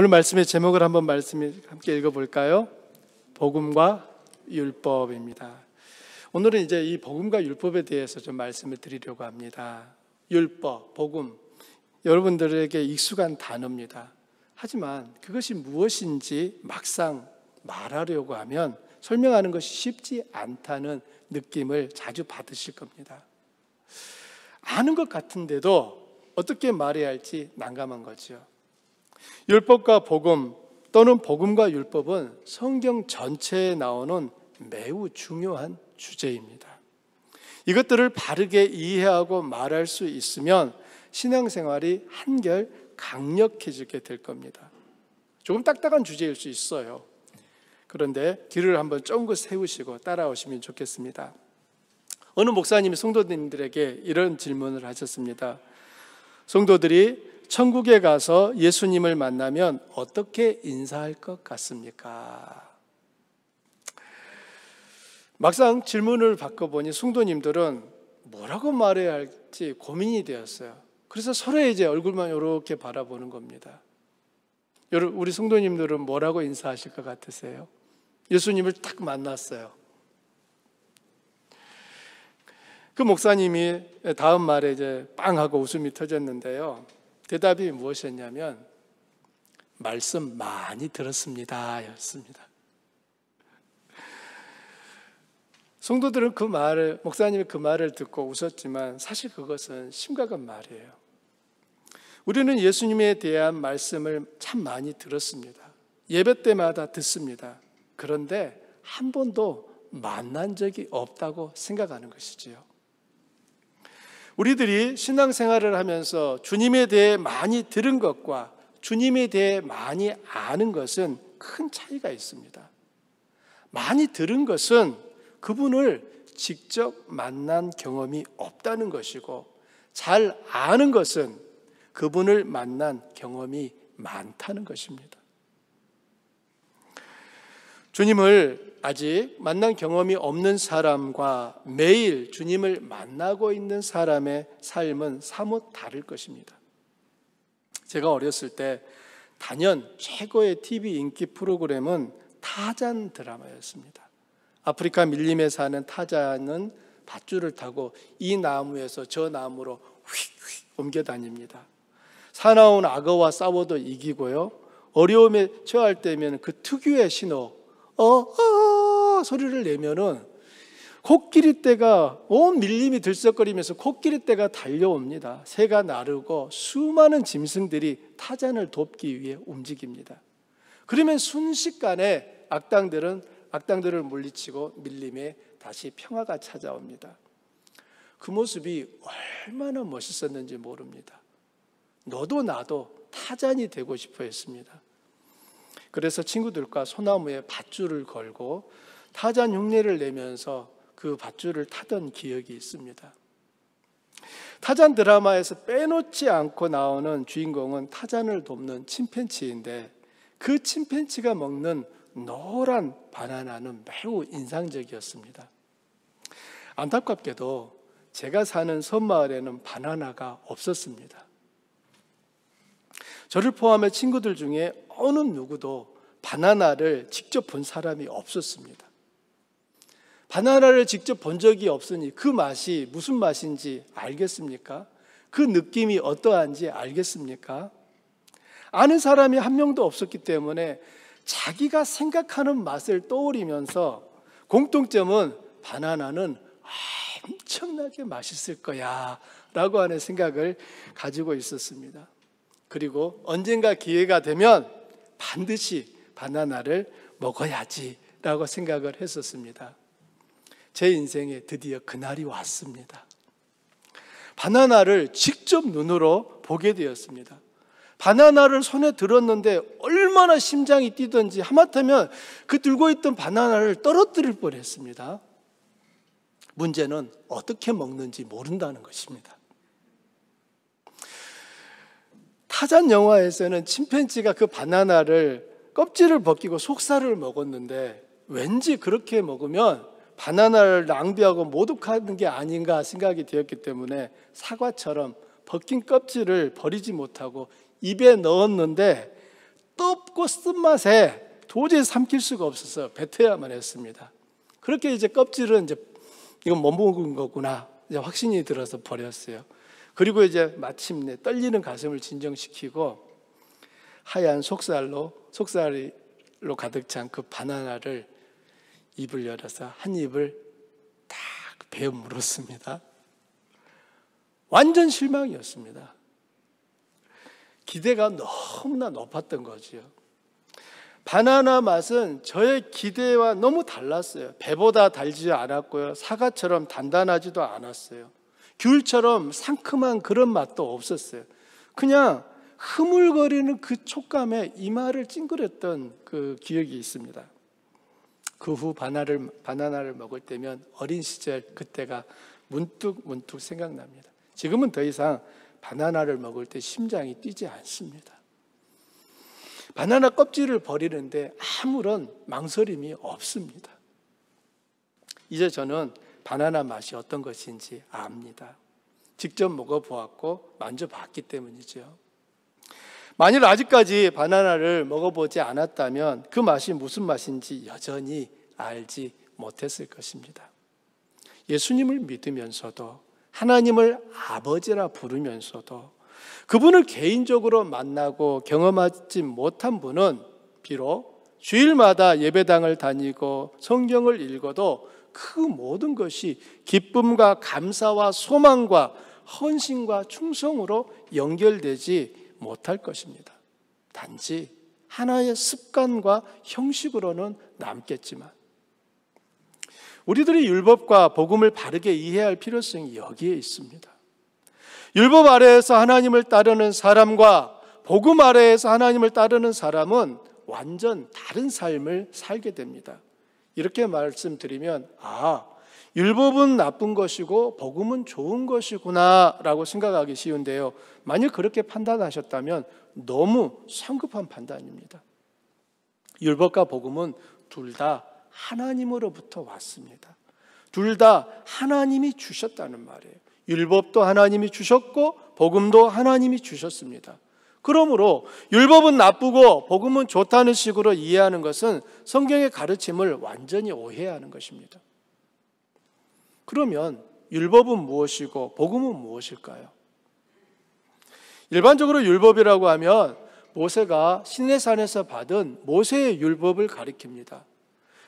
오늘 말씀의 제목을 한번 함께 읽어볼까요? 복음과 율법입니다. 오늘은 이제 이 복음과 율법에 대해서 좀 말씀을 드리려고 합니다. 율법, 복음, 여러분들에게 익숙한 단어입니다. 하지만 그것이 무엇인지 막상 말하려고 하면 설명하는 것이 쉽지 않다는 느낌을 자주 받으실 겁니다. 아는 것 같은데도 어떻게 말해야 할지 난감한 거죠. 율법과 복음 또는 복음과 율법은 성경 전체에 나오는 매우 중요한 주제입니다. 이것들을 바르게 이해하고 말할 수 있으면 신앙생활이 한결 강력해지게 될 겁니다. 조금 딱딱한 주제일 수 있어요. 그런데 귀를 한번 쫑긋 세우시고 따라오시면 좋겠습니다. 어느 목사님이 성도님들에게 이런 질문을 하셨습니다. 성도들이 천국에 가서 예수님을 만나면 어떻게 인사할 것 같습니까? 막상 질문을 바꿔보니 성도님들은 뭐라고 말해야 할지 고민이 되었어요. 그래서 서로의 이제 얼굴만 이렇게 바라보는 겁니다. 우리 성도님들은 뭐라고 인사하실 것 같으세요? 예수님을 딱 만났어요. 그 목사님이 다음 말에 이제 빵 하고 웃음이 터졌는데요. 대답이 무엇이었냐면 말씀 많이 들었습니다 였습니다. 성도들은 목사님이 그 말을 듣고 웃었지만 사실 그것은 심각한 말이에요. 우리는 예수님에 대한 말씀을 참 많이 들었습니다. 예배 때마다 듣습니다. 그런데 한 번도 만난 적이 없다고 생각하는 것이지요. 우리들이 신앙생활을 하면서 주님에 대해 많이 들은 것과 주님에 대해 많이 아는 것은 큰 차이가 있습니다. 많이 들은 것은 그분을 직접 만난 경험이 없다는 것이고, 잘 아는 것은 그분을 만난 경험이 많다는 것입니다. 주님을 아직 만난 경험이 없는 사람과 매일 주님을 만나고 있는 사람의 삶은 사뭇 다를 것입니다. 제가 어렸을 때 단연 최고의 TV 인기 프로그램은 타잔 드라마였습니다. 아프리카 밀림에 사는 타잔은 밧줄을 타고 이 나무에서 저 나무로 휙휙 옮겨 다닙니다. 사나운 악어와 싸워도 이기고요. 어려움에 처할 때면 그 특유의 신호 소리를 내면은 코끼리떼가 온 밀림이 들썩거리면서 코끼리떼가 달려옵니다. 새가 나르고 수많은 짐승들이 타잔을 돕기 위해 움직입니다. 그러면 순식간에 악당들을 물리치고 밀림에 다시 평화가 찾아옵니다. 그 모습이 얼마나 멋있었는지 모릅니다. 너도 나도 타잔이 되고 싶어 했습니다. 그래서 친구들과 소나무에 밧줄을 걸고 타잔 흉내를 내면서 그 밧줄을 타던 기억이 있습니다. 타잔 드라마에서 빼놓지 않고 나오는 주인공은 타잔을 돕는 침팬지인데, 그 침팬지가 먹는 노란 바나나는 매우 인상적이었습니다. 안타깝게도 제가 사는 섬마을에는 바나나가 없었습니다. 저를 포함해 친구들 중에 어느 누구도 바나나를 직접 본 사람이 없었습니다. 바나나를 직접 본 적이 없으니 그 맛이 무슨 맛인지 알겠습니까? 그 느낌이 어떠한지 알겠습니까? 아는 사람이 한 명도 없었기 때문에 자기가 생각하는 맛을 떠올리면서 공통점은 바나나는 엄청나게 맛있을 거야 라고 하는 생각을 가지고 있었습니다. 그리고 언젠가 기회가 되면 반드시 바나나를 먹어야지 라고 생각을 했었습니다. 제 인생에 드디어 그날이 왔습니다. 바나나를 직접 눈으로 보게 되었습니다. 바나나를 손에 들었는데 얼마나 심장이 뛰던지, 하마터면 그 들고 있던 바나나를 떨어뜨릴 뻔했습니다. 문제는 어떻게 먹는지 모른다는 것입니다. 타잔 영화에서는 침팬지가 그 바나나를 껍질을 벗기고 속살을 먹었는데, 왠지 그렇게 먹으면 바나나를 낭비하고 모독하는 게 아닌가 생각이 되었기 때문에 사과처럼 벗긴 껍질을 버리지 못하고 입에 넣었는데 떫고 쓴맛에 도저히 삼킬 수가 없어서 뱉어야만 했습니다. 그렇게 이제 껍질은 이제 이건 못 먹은 거구나 이제 확신이 들어서 버렸어요. 그리고 이제 마침내 떨리는 가슴을 진정시키고 하얀 속살로 가득 찬 그 바나나를 입을 열어서 한 입을 딱 베어 물었습니다. 완전 실망이었습니다. 기대가 너무나 높았던 거지요. 바나나 맛은 저의 기대와 너무 달랐어요. 배보다 달지 않았고요. 사과처럼 단단하지도 않았어요. 귤처럼 상큼한 그런 맛도 없었어요. 그냥 흐물거리는 그 촉감에 이마를 찡그렸던 그 기억이 있습니다. 그 후 바나나를 먹을 때면 어린 시절 그때가 문득 생각납니다. 지금은 더 이상 바나나를 먹을 때 심장이 뛰지 않습니다. 바나나 껍질을 버리는데 아무런 망설임이 없습니다. 이제 저는 바나나 맛이 어떤 것인지 압니다. 직접 먹어보았고 만져봤기 때문이죠. 만일 아직까지 바나나를 먹어보지 않았다면 그 맛이 무슨 맛인지 여전히 알지 못했을 것입니다. 예수님을 믿으면서도 하나님을 아버지라 부르면서도 그분을 개인적으로 만나고 경험하지 못한 분은 비록 주일마다 예배당을 다니고 성경을 읽어도 그 모든 것이 기쁨과 감사와 소망과 헌신과 충성으로 연결되지 못할 것입니다. 단지 하나의 습관과 형식으로는 남겠지만 우리들이 율법과 복음을 바르게 이해할 필요성이 여기에 있습니다. 율법 아래에서 하나님을 따르는 사람과 복음 아래에서 하나님을 따르는 사람은 완전 다른 삶을 살게 됩니다. 이렇게 말씀드리면 율법은 나쁜 것이고 복음은 좋은 것이구나 라고 생각하기 쉬운데요, 만일 그렇게 판단하셨다면 너무 성급한 판단입니다. 율법과 복음은 둘 다 하나님으로부터 왔습니다. 둘 다 하나님이 주셨다는 말이에요. 율법도 하나님이 주셨고 복음도 하나님이 주셨습니다. 그러므로 율법은 나쁘고 복음은 좋다는 식으로 이해하는 것은 성경의 가르침을 완전히 오해하는 것입니다. 그러면 율법은 무엇이고 복음은 무엇일까요? 일반적으로 율법이라고 하면 모세가 시내산에서 받은 모세의 율법을 가리킵니다.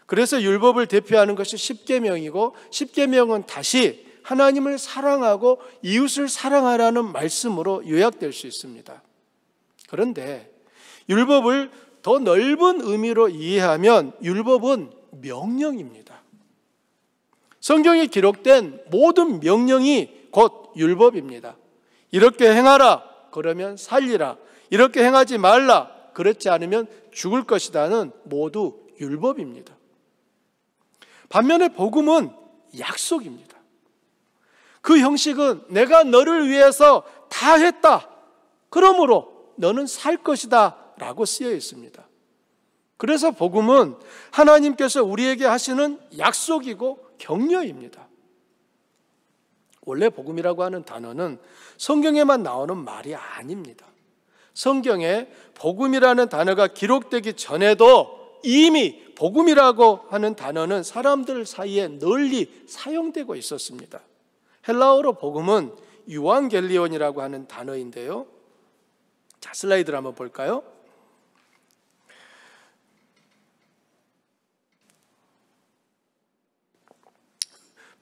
그래서 율법을 대표하는 것이 십계명이고 십계명은 다시 하나님을 사랑하고 이웃을 사랑하라는 말씀으로 요약될 수 있습니다. 그런데 율법을 더 넓은 의미로 이해하면 율법은 명령입니다. 성경에 기록된 모든 명령이 곧 율법입니다. 이렇게 행하라 그러면 살리라, 이렇게 행하지 말라 그렇지 않으면 죽을 것이다는 모두 율법입니다. 반면에 복음은 약속입니다. 그 형식은 내가 너를 위해서 다 했다, 그러므로 너는 살 것이다 라고 쓰여 있습니다. 그래서 복음은 하나님께서 우리에게 하시는 약속이고 격려입니다. 원래 복음이라고 하는 단어는 성경에만 나오는 말이 아닙니다. 성경에 복음이라는 단어가 기록되기 전에도 이미 복음이라고 하는 단어는 사람들 사이에 널리 사용되고 있었습니다. 헬라어로 복음은 유앙겔리온이라고 하는 단어인데요. 자, 슬라이드를 한번 볼까요?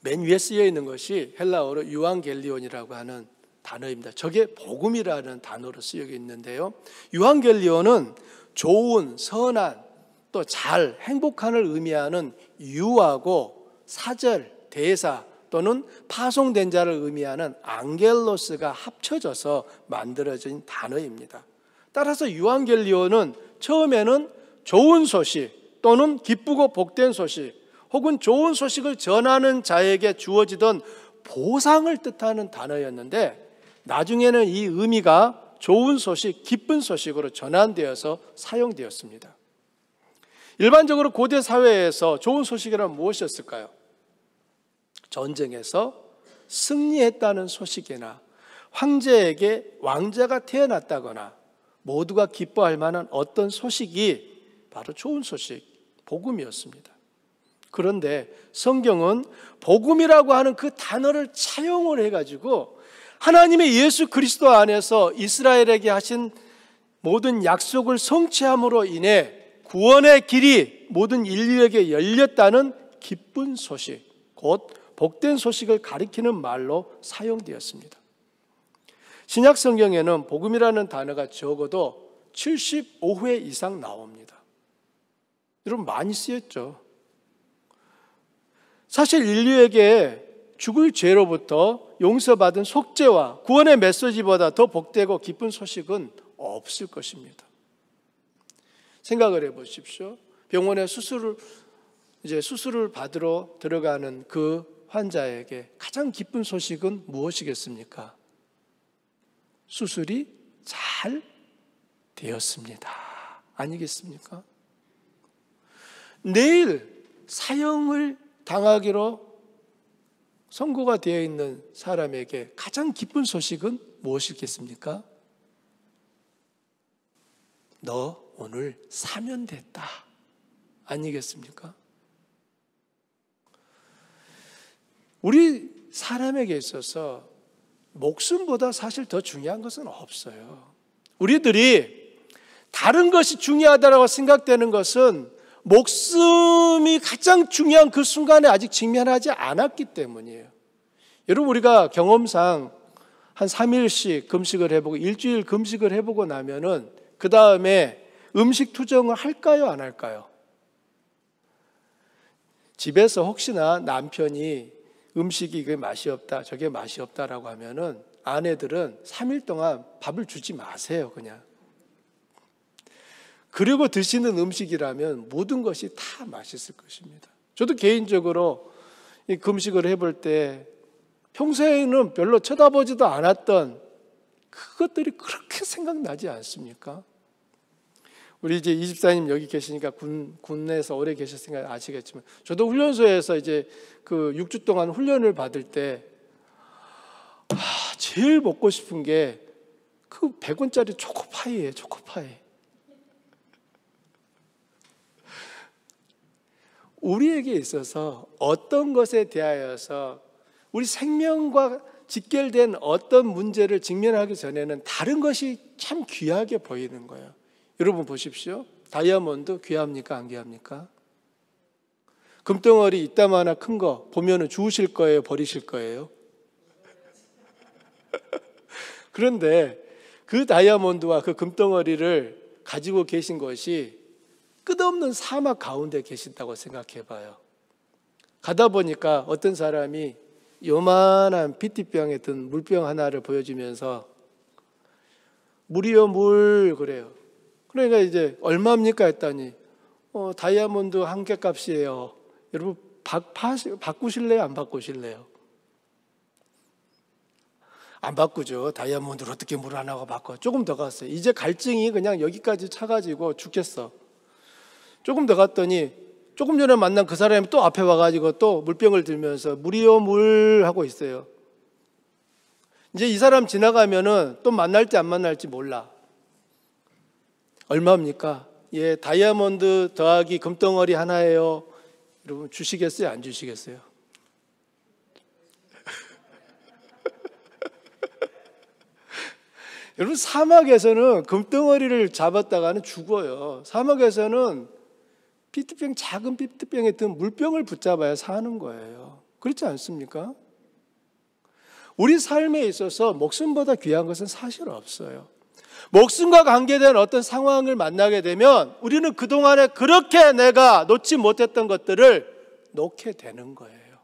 맨 위에 쓰여 있는 것이 헬라어로 유앙겔리온이라고 하는 단어입니다. 저게 복음이라는 단어로 쓰여 있는데요, 유앙겔리온은 좋은, 선한, 또 잘, 행복한을 의미하는 유하고 사절, 대사 또는 파송된 자를 의미하는 앙겔로스가 합쳐져서 만들어진 단어입니다. 따라서 유앙겔리온은 처음에는 좋은 소식 또는 기쁘고 복된 소식 혹은 좋은 소식을 전하는 자에게 주어지던 보상을 뜻하는 단어였는데, 나중에는 이 의미가 좋은 소식, 기쁜 소식으로 전환되어서 사용되었습니다. 일반적으로 고대 사회에서 좋은 소식이란 무엇이었을까요? 전쟁에서 승리했다는 소식이나 황제에게 왕자가 태어났다거나 모두가 기뻐할 만한 어떤 소식이 바로 좋은 소식, 복음이었습니다. 그런데 성경은 복음이라고 하는 그 단어를 차용을 해가지고 하나님의 예수 그리스도 안에서 이스라엘에게 하신 모든 약속을 성취함으로 인해 구원의 길이 모든 인류에게 열렸다는 기쁜 소식, 곧 복된 소식을 가리키는 말로 사용되었습니다. 신약 성경에는 복음이라는 단어가 적어도 75회 이상 나옵니다. 여러분 많이 쓰였죠. 사실 인류에게 죽을 죄로부터 용서받은 속죄와 구원의 메시지보다 더 복되고 기쁜 소식은 없을 것입니다. 생각을 해보십시오. 병원에 수술을 받으러 들어가는 그 환자에게 가장 기쁜 소식은 무엇이겠습니까? 수술이 잘 되었습니다. 아니겠습니까? 내일 사형을 당하기로 선고가 되어 있는 사람에게 가장 기쁜 소식은 무엇이겠습니까? 너 오늘 사면됐다. 아니겠습니까? 우리 사람에게 있어서 목숨보다 사실 더 중요한 것은 없어요. 우리들이 다른 것이 중요하다고 생각되는 것은 목숨이 가장 중요한 그 순간에 아직 직면하지 않았기 때문이에요. 여러분 우리가 경험상 한 3일씩 금식을 해보고 일주일 금식을 해보고 나면은 그 다음에 음식 투정을 할까요 안 할까요? 집에서 혹시나 남편이 음식이 이게 맛이 없다 저게 맛이 없다라고 하면은 아내들은 3일 동안 밥을 주지 마세요. 그냥 그리고 드시는 음식이라면 모든 것이 다 맛있을 것입니다. 저도 개인적으로 이 금식을 해볼 때 평소에는 별로 쳐다보지도 않았던 그것들이 그렇게 생각나지 않습니까? 우리 이제 이집사님 여기 계시니까 군내에서 오래 계셨으니까 아시겠지만 저도 훈련소에서 이제 그 6주 동안 훈련을 받을 때 제일 먹고 싶은 게 그 100원짜리 초코파이예요. 초코파이. 우리에게 있어서 어떤 것에 대하여서 우리 생명과 직결된 어떤 문제를 직면하기 전에는 다른 것이 참 귀하게 보이는 거예요. 여러분 보십시오. 다이아몬드 귀합니까? 안 귀합니까? 금덩어리 이따마나 큰 거 보면은 주우실 거예요? 버리실 거예요? 그런데 그 다이아몬드와 그 금덩어리를 가지고 계신 것이 끝없는 사막 가운데 계신다고 생각해 봐요. 가다 보니까 어떤 사람이 요만한 피티병에 든 물병 하나를 보여주면서 물이요 물 그래요. 그러니까 이제 얼마입니까 했더니 다이아몬드 한 개 값이에요. 여러분 바꾸실래요? 안 바꾸실래요? 안 바꾸죠. 다이아몬드로 어떻게 물 하나가 바꿔. 조금 더 갔어요. 이제 갈증이 그냥 여기까지 차가지고 죽겠어. 조금 더 갔더니 조금 전에 만난 그 사람이 또 앞에 와가지고 또 물병을 들면서 물이요 물 하고 있어요. 이제 이 사람 지나가면은 또 만날지 안 만날지 몰라. 얼마입니까? 예, 다이아몬드 더하기 금덩어리 하나예요. 여러분 주시겠어요? 안 주시겠어요? 여러분 사막에서는 금덩어리를 잡았다가는 죽어요. 사막에서는 피트병 작은 피트병에 든 물병을 붙잡아야 사는 거예요. 그렇지 않습니까? 우리 삶에 있어서 목숨보다 귀한 것은 사실 없어요. 목숨과 관계된 어떤 상황을 만나게 되면 우리는 그동안에 그렇게 내가 놓지 못했던 것들을 놓게 되는 거예요.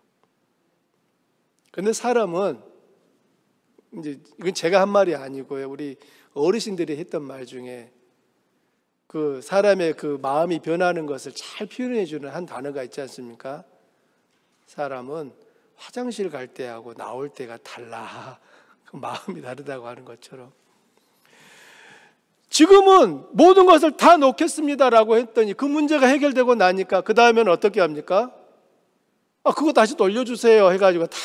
그런데 사람은 이제 이건 제가 한 말이 아니고요. 우리 어르신들이 했던 말 중에 그 사람의 그 마음이 변하는 것을 잘 표현해 주는 한 단어가 있지 않습니까? 사람은 화장실 갈 때하고 나올 때가 달라. 그 마음이 다르다고 하는 것처럼 지금은 모든 것을 다 놓겠습니다라고 했더니 그 문제가 해결되고 나니까 그 다음에는 어떻게 합니까? 그거 다시 돌려주세요 해가지고 다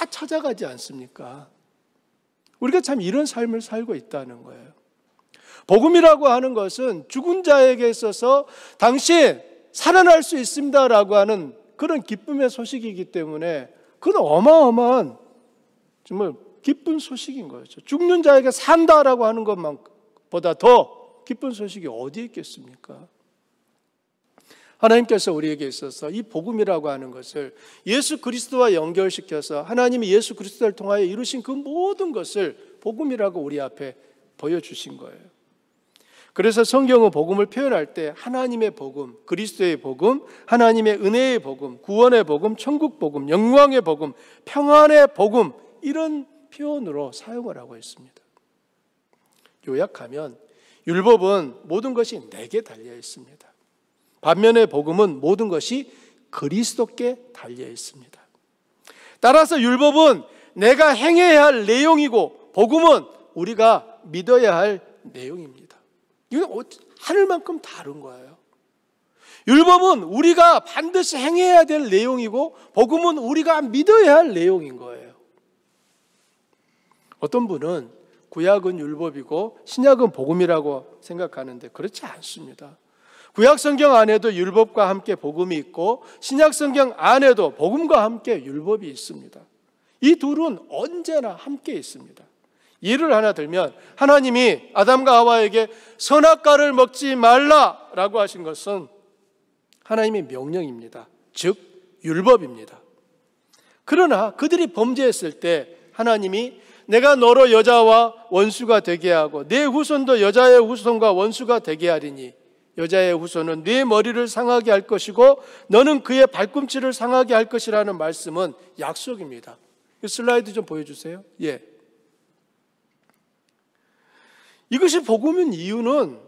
찾아가지 않습니까? 우리가 참 이런 삶을 살고 있다는 거예요. 복음이라고 하는 것은 죽은 자에게 있어서 당신 살아날 수 있습니다라고 하는 그런 기쁨의 소식이기 때문에 그건 어마어마한 정말 기쁜 소식인 거죠. 죽는 자에게 산다라고 하는 것보다 더 기쁜 소식이 어디에 있겠습니까? 하나님께서 우리에게 있어서 이 복음이라고 하는 것을 예수 그리스도와 연결시켜서 하나님이 예수 그리스도를 통하여 이루신 그 모든 것을 복음이라고 우리 앞에 보여주신 거예요. 그래서 성경은 복음을 표현할 때 하나님의 복음, 그리스도의 복음, 하나님의 은혜의 복음, 구원의 복음, 천국 복음, 영광의 복음, 평안의 복음, 이런 표현으로 사용을 하고 있습니다. 요약하면 율법은 모든 것이 내게 달려 있습니다. 반면에 복음은 모든 것이 그리스도께 달려 있습니다. 따라서 율법은 내가 행해야 할 내용이고 복음은 우리가 믿어야 할 내용입니다. 이건 하늘만큼 다른 거예요. 율법은 우리가 반드시 행해야 될 내용이고 복음은 우리가 믿어야 할 내용인 거예요. 어떤 분은 구약은 율법이고 신약은 복음이라고 생각하는데 그렇지 않습니다. 구약 성경 안에도 율법과 함께 복음이 있고 신약 성경 안에도 복음과 함께 율법이 있습니다. 이 둘은 언제나 함께 있습니다. 예를 하나 들면 하나님이 아담과 하와에게 선악과를 먹지 말라라고 하신 것은 하나님의 명령입니다. 즉 율법입니다. 그러나 그들이 범죄했을 때 하나님이 내가 너로 여자와 원수가 되게 하고 내 후손도 여자의 후손과 원수가 되게 하리니 여자의 후손은 네 머리를 상하게 할 것이고 너는 그의 발꿈치를 상하게 할 것이라는 말씀은 약속입니다. 슬라이드 좀 보여주세요. 예. 이것이 복음인 이유는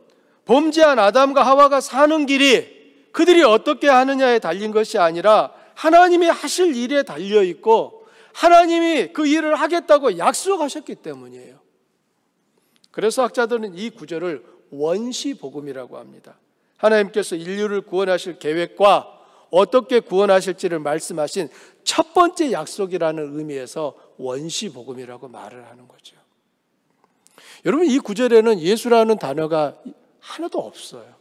범죄한 아담과 하와가 사는 길이 그들이 어떻게 하느냐에 달린 것이 아니라 하나님이 하실 일에 달려 있고 하나님이 그 일을 하겠다고 약속하셨기 때문이에요. 그래서 학자들은 이 구절을 원시복음이라고 합니다. 하나님께서 인류를 구원하실 계획과 어떻게 구원하실지를 말씀하신 첫 번째 약속이라는 의미에서 원시복음이라고 말을 하는 거죠. 여러분, 이 구절에는 예수라는 단어가 하나도 없어요.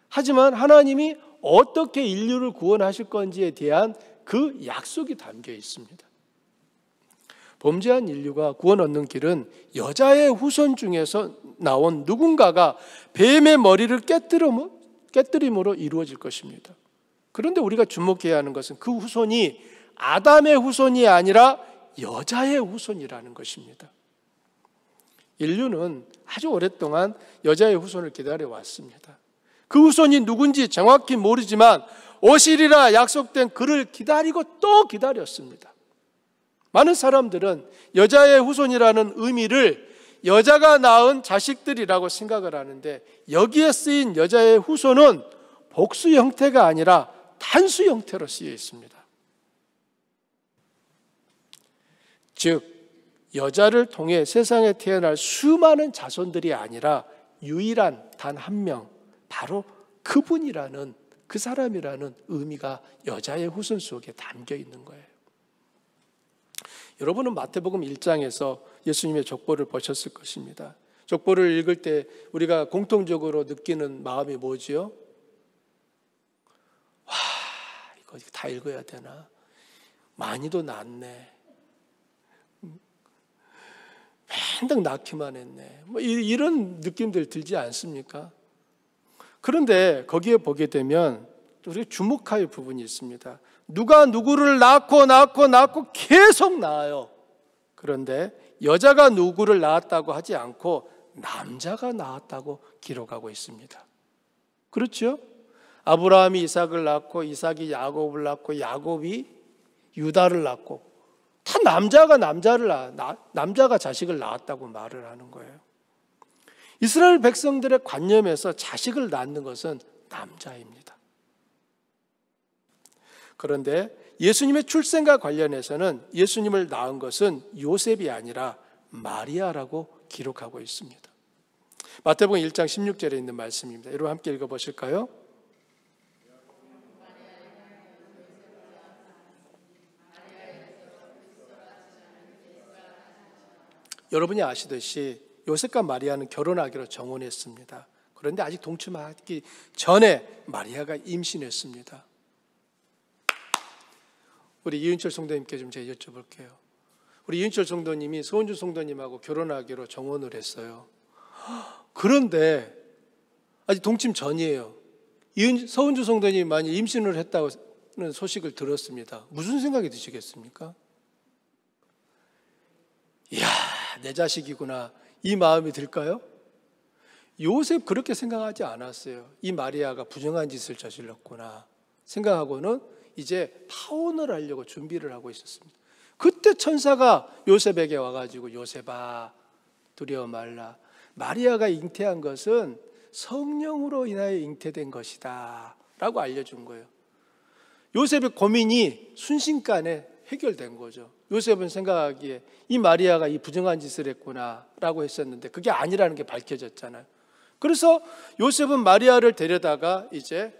하지만 하나님이 어떻게 인류를 구원하실 건지에 대한 그 약속이 담겨 있습니다. 범죄한 인류가 구원 얻는 길은 여자의 후손 중에서 나온 누군가가 뱀의 머리를 깨뜨림으로 이루어질 것입니다. 그런데 우리가 주목해야 하는 것은 그 후손이 아담의 후손이 아니라 여자의 후손이라는 것입니다. 인류는 아주 오랫동안 여자의 후손을 기다려왔습니다. 그 후손이 누군지 정확히 모르지만 오시리라 약속된 그를 기다리고 또 기다렸습니다. 많은 사람들은 여자의 후손이라는 의미를 여자가 낳은 자식들이라고 생각을 하는데 여기에 쓰인 여자의 후손은 복수 형태가 아니라 단수 형태로 쓰여 있습니다. 즉 여자를 통해 세상에 태어날 수많은 자손들이 아니라 유일한 단 한 명, 바로 그분이라는, 그 사람이라는 의미가 여자의 후손 속에 담겨 있는 거예요. 여러분은 마태복음 1장에서 예수님의 족보를 보셨을 것입니다. 족보를 읽을 때 우리가 공통적으로 느끼는 마음이 뭐지요? 와, 이거 다 읽어야 되나? 많이도 낳네. 맨날 낳기만 했네. 뭐 이런 느낌들 들지 않습니까? 그런데 거기에 보게 되면 우리가 주목할 부분이 있습니다. 누가 누구를 낳고 계속 낳아요. 그런데 여자가 누구를 낳았다고 하지 않고 남자가 낳았다고 기록하고 있습니다. 그렇죠? 아브라함이 이삭을 낳고 이삭이 야곱을 낳고 야곱이 유다를 낳고 다 남자가 자식을 낳았다고 말을 하는 거예요. 이스라엘 백성들의 관념에서 자식을 낳는 것은 남자입니다. 그런데 예수님의 출생과 관련해서는 예수님을 낳은 것은 요셉이 아니라 마리아라고 기록하고 있습니다. 마태복음 1장 16절에 있는 말씀입니다. 여러분 함께 읽어보실까요? 여러분이 아시듯이 요셉과 마리아는 결혼하기로 정혼했습니다. 그런데 아직 동침하기 전에 마리아가 임신했습니다. 우리 이은철 성도님께 좀 제가 여쭤볼게요. 우리 이은철 성도님이 서은주 성도님하고 결혼하기로 정혼을 했어요. 그런데 아직 동침 전이에요. 서은주 성도님이 만약 임신을 했다는 소식을 들었습니다. 무슨 생각이 드시겠습니까? 이야, 내 자식이구나, 이 마음이 들까요? 요셉 그렇게 생각하지 않았어요. 이 마리아가 부정한 짓을 저질렀구나 생각하고는 이제 파혼을 하려고 준비를 하고 있었습니다. 그때 천사가 요셉에게 와가지고 요셉아 두려워 말라. 마리아가 잉태한 것은 성령으로 인하여 잉태된 것이다 라고 알려준 거예요. 요셉의 고민이 순식간에 해결된 거죠. 요셉은 생각하기에 이 마리아가 이 부정한 짓을 했구나 라고 했었는데 그게 아니라는 게 밝혀졌잖아요. 그래서 요셉은 마리아를 데려다가 이제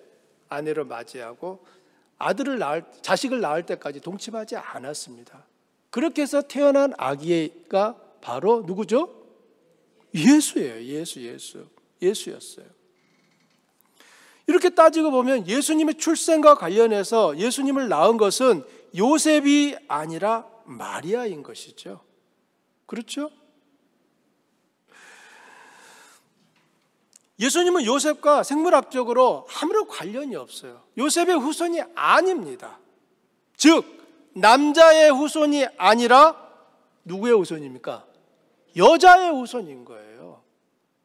아내로 맞이하고 자식을 낳을 때까지 동침하지 않았습니다. 그렇게 해서 태어난 아기가 바로 누구죠? 예수예요. 예수였어요. 이렇게 따지고 보면 예수님의 출생과 관련해서 예수님을 낳은 것은 요셉이 아니라 마리아인 것이죠. 그렇죠? 예수님은 요셉과 생물학적으로 아무런 관련이 없어요. 요셉의 후손이 아닙니다. 즉 남자의 후손이 아니라 누구의 후손입니까? 여자의 후손인 거예요.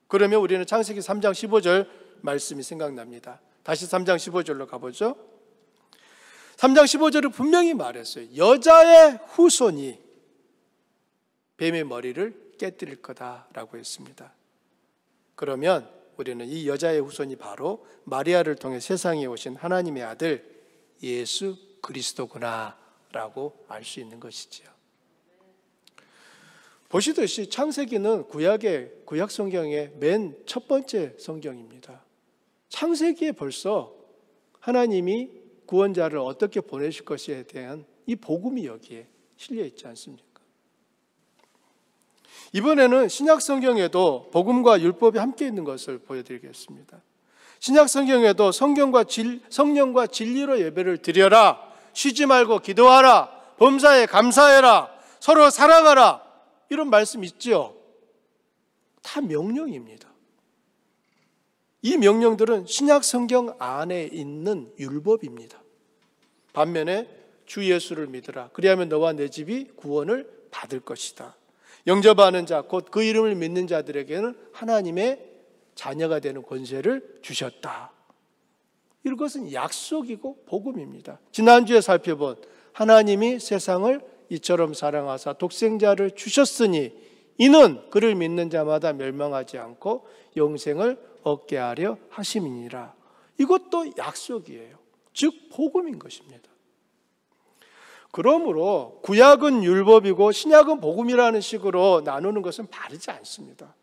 그러면 우리는 창세기 3장 15절 말씀이 생각납니다. 다시 3장 15절로 가보죠. 3장 15절을 분명히 말했어요. 여자의 후손이 뱀의 머리를 깨뜨릴 거다라고 했습니다. 그러면 우리는 이 여자의 후손이 바로 마리아를 통해 세상에 오신 하나님의 아들 예수 그리스도구나 라고 알 수 있는 것이지요. 보시듯이 창세기는 구약 성경의 맨 첫 번째 성경입니다. 창세기에 벌써 하나님이 구원자를 어떻게 보내실 것에 대한 이 복음이 여기에 실려 있지 않습니까? 이번에는 신약 성경에도 복음과 율법이 함께 있는 것을 보여드리겠습니다. 신약 성경에도 성령과 진리로 예배를 드려라, 쉬지 말고 기도하라, 범사에 감사해라, 서로 사랑하라, 이런 말씀 있죠. 다 명령입니다. 이 명령들은 신약 성경 안에 있는 율법입니다. 반면에 주 예수를 믿으라, 그리하면 너와 내 집이 구원을 받을 것이다. 영접하는 자, 곧 그 이름을 믿는 자들에게는 하나님의 자녀가 되는 권세를 주셨다. 이것은 약속이고 복음입니다. 지난주에 살펴본 하나님이 세상을 이처럼 사랑하사 독생자를 주셨으니 이는 그를 믿는 자마다 멸망하지 않고 영생을 얻게 하려 하심이니라. 이것도 약속이에요. 즉 복음인 것입니다. 그러므로 구약은 율법이고 신약은 복음이라는 식으로 나누는 것은 바르지 않습니다.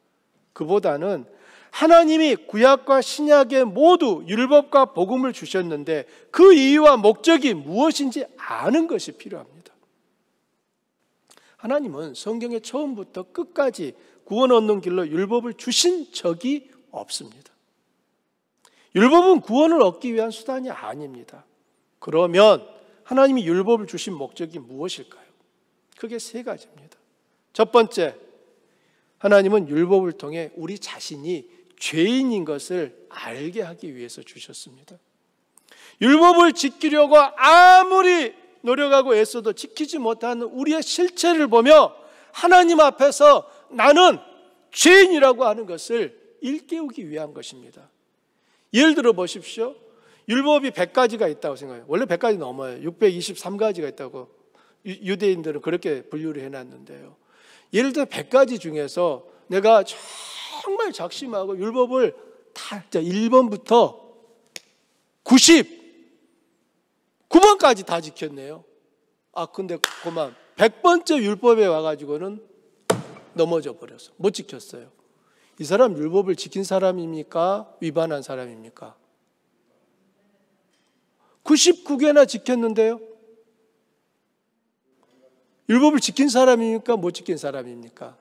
그보다는 하나님이 구약과 신약에 모두 율법과 복음을 주셨는데 그 이유와 목적이 무엇인지 아는 것이 필요합니다. 하나님은 성경의 처음부터 끝까지 구원 얻는 길로 율법을 주신 적이 없습니다. 율법은 구원을 얻기 위한 수단이 아닙니다. 그러면 하나님이 율법을 주신 목적이 무엇일까요? 크게 세 가지입니다. 첫 번째, 하나님은 율법을 통해 우리 자신이 죄인인 것을 알게 하기 위해서 주셨습니다. 율법을 지키려고 아무리 노력하고 애써도 지키지 못하는 우리의 실체를 보며 하나님 앞에서 나는 죄인이라고 하는 것을 일깨우기 위한 것입니다. 예를 들어 보십시오. 율법이 100가지가 있다고 생각해요. 원래 100가지 넘어요. 623가지가 있다고 유대인들은 그렇게 분류를 해놨는데요. 예를 들어 100가지 중에서 내가 정말 작심하고 율법을 다 1번부터 99번까지 다 지켰네요. 근데 그만 100번째 율법에 와가지고는 넘어져 버렸어. 못 지켰어요. 이 사람 율법을 지킨 사람입니까? 위반한 사람입니까? 99개나 지켰는데요. 율법을 지킨 사람입니까? 못 지킨 사람입니까?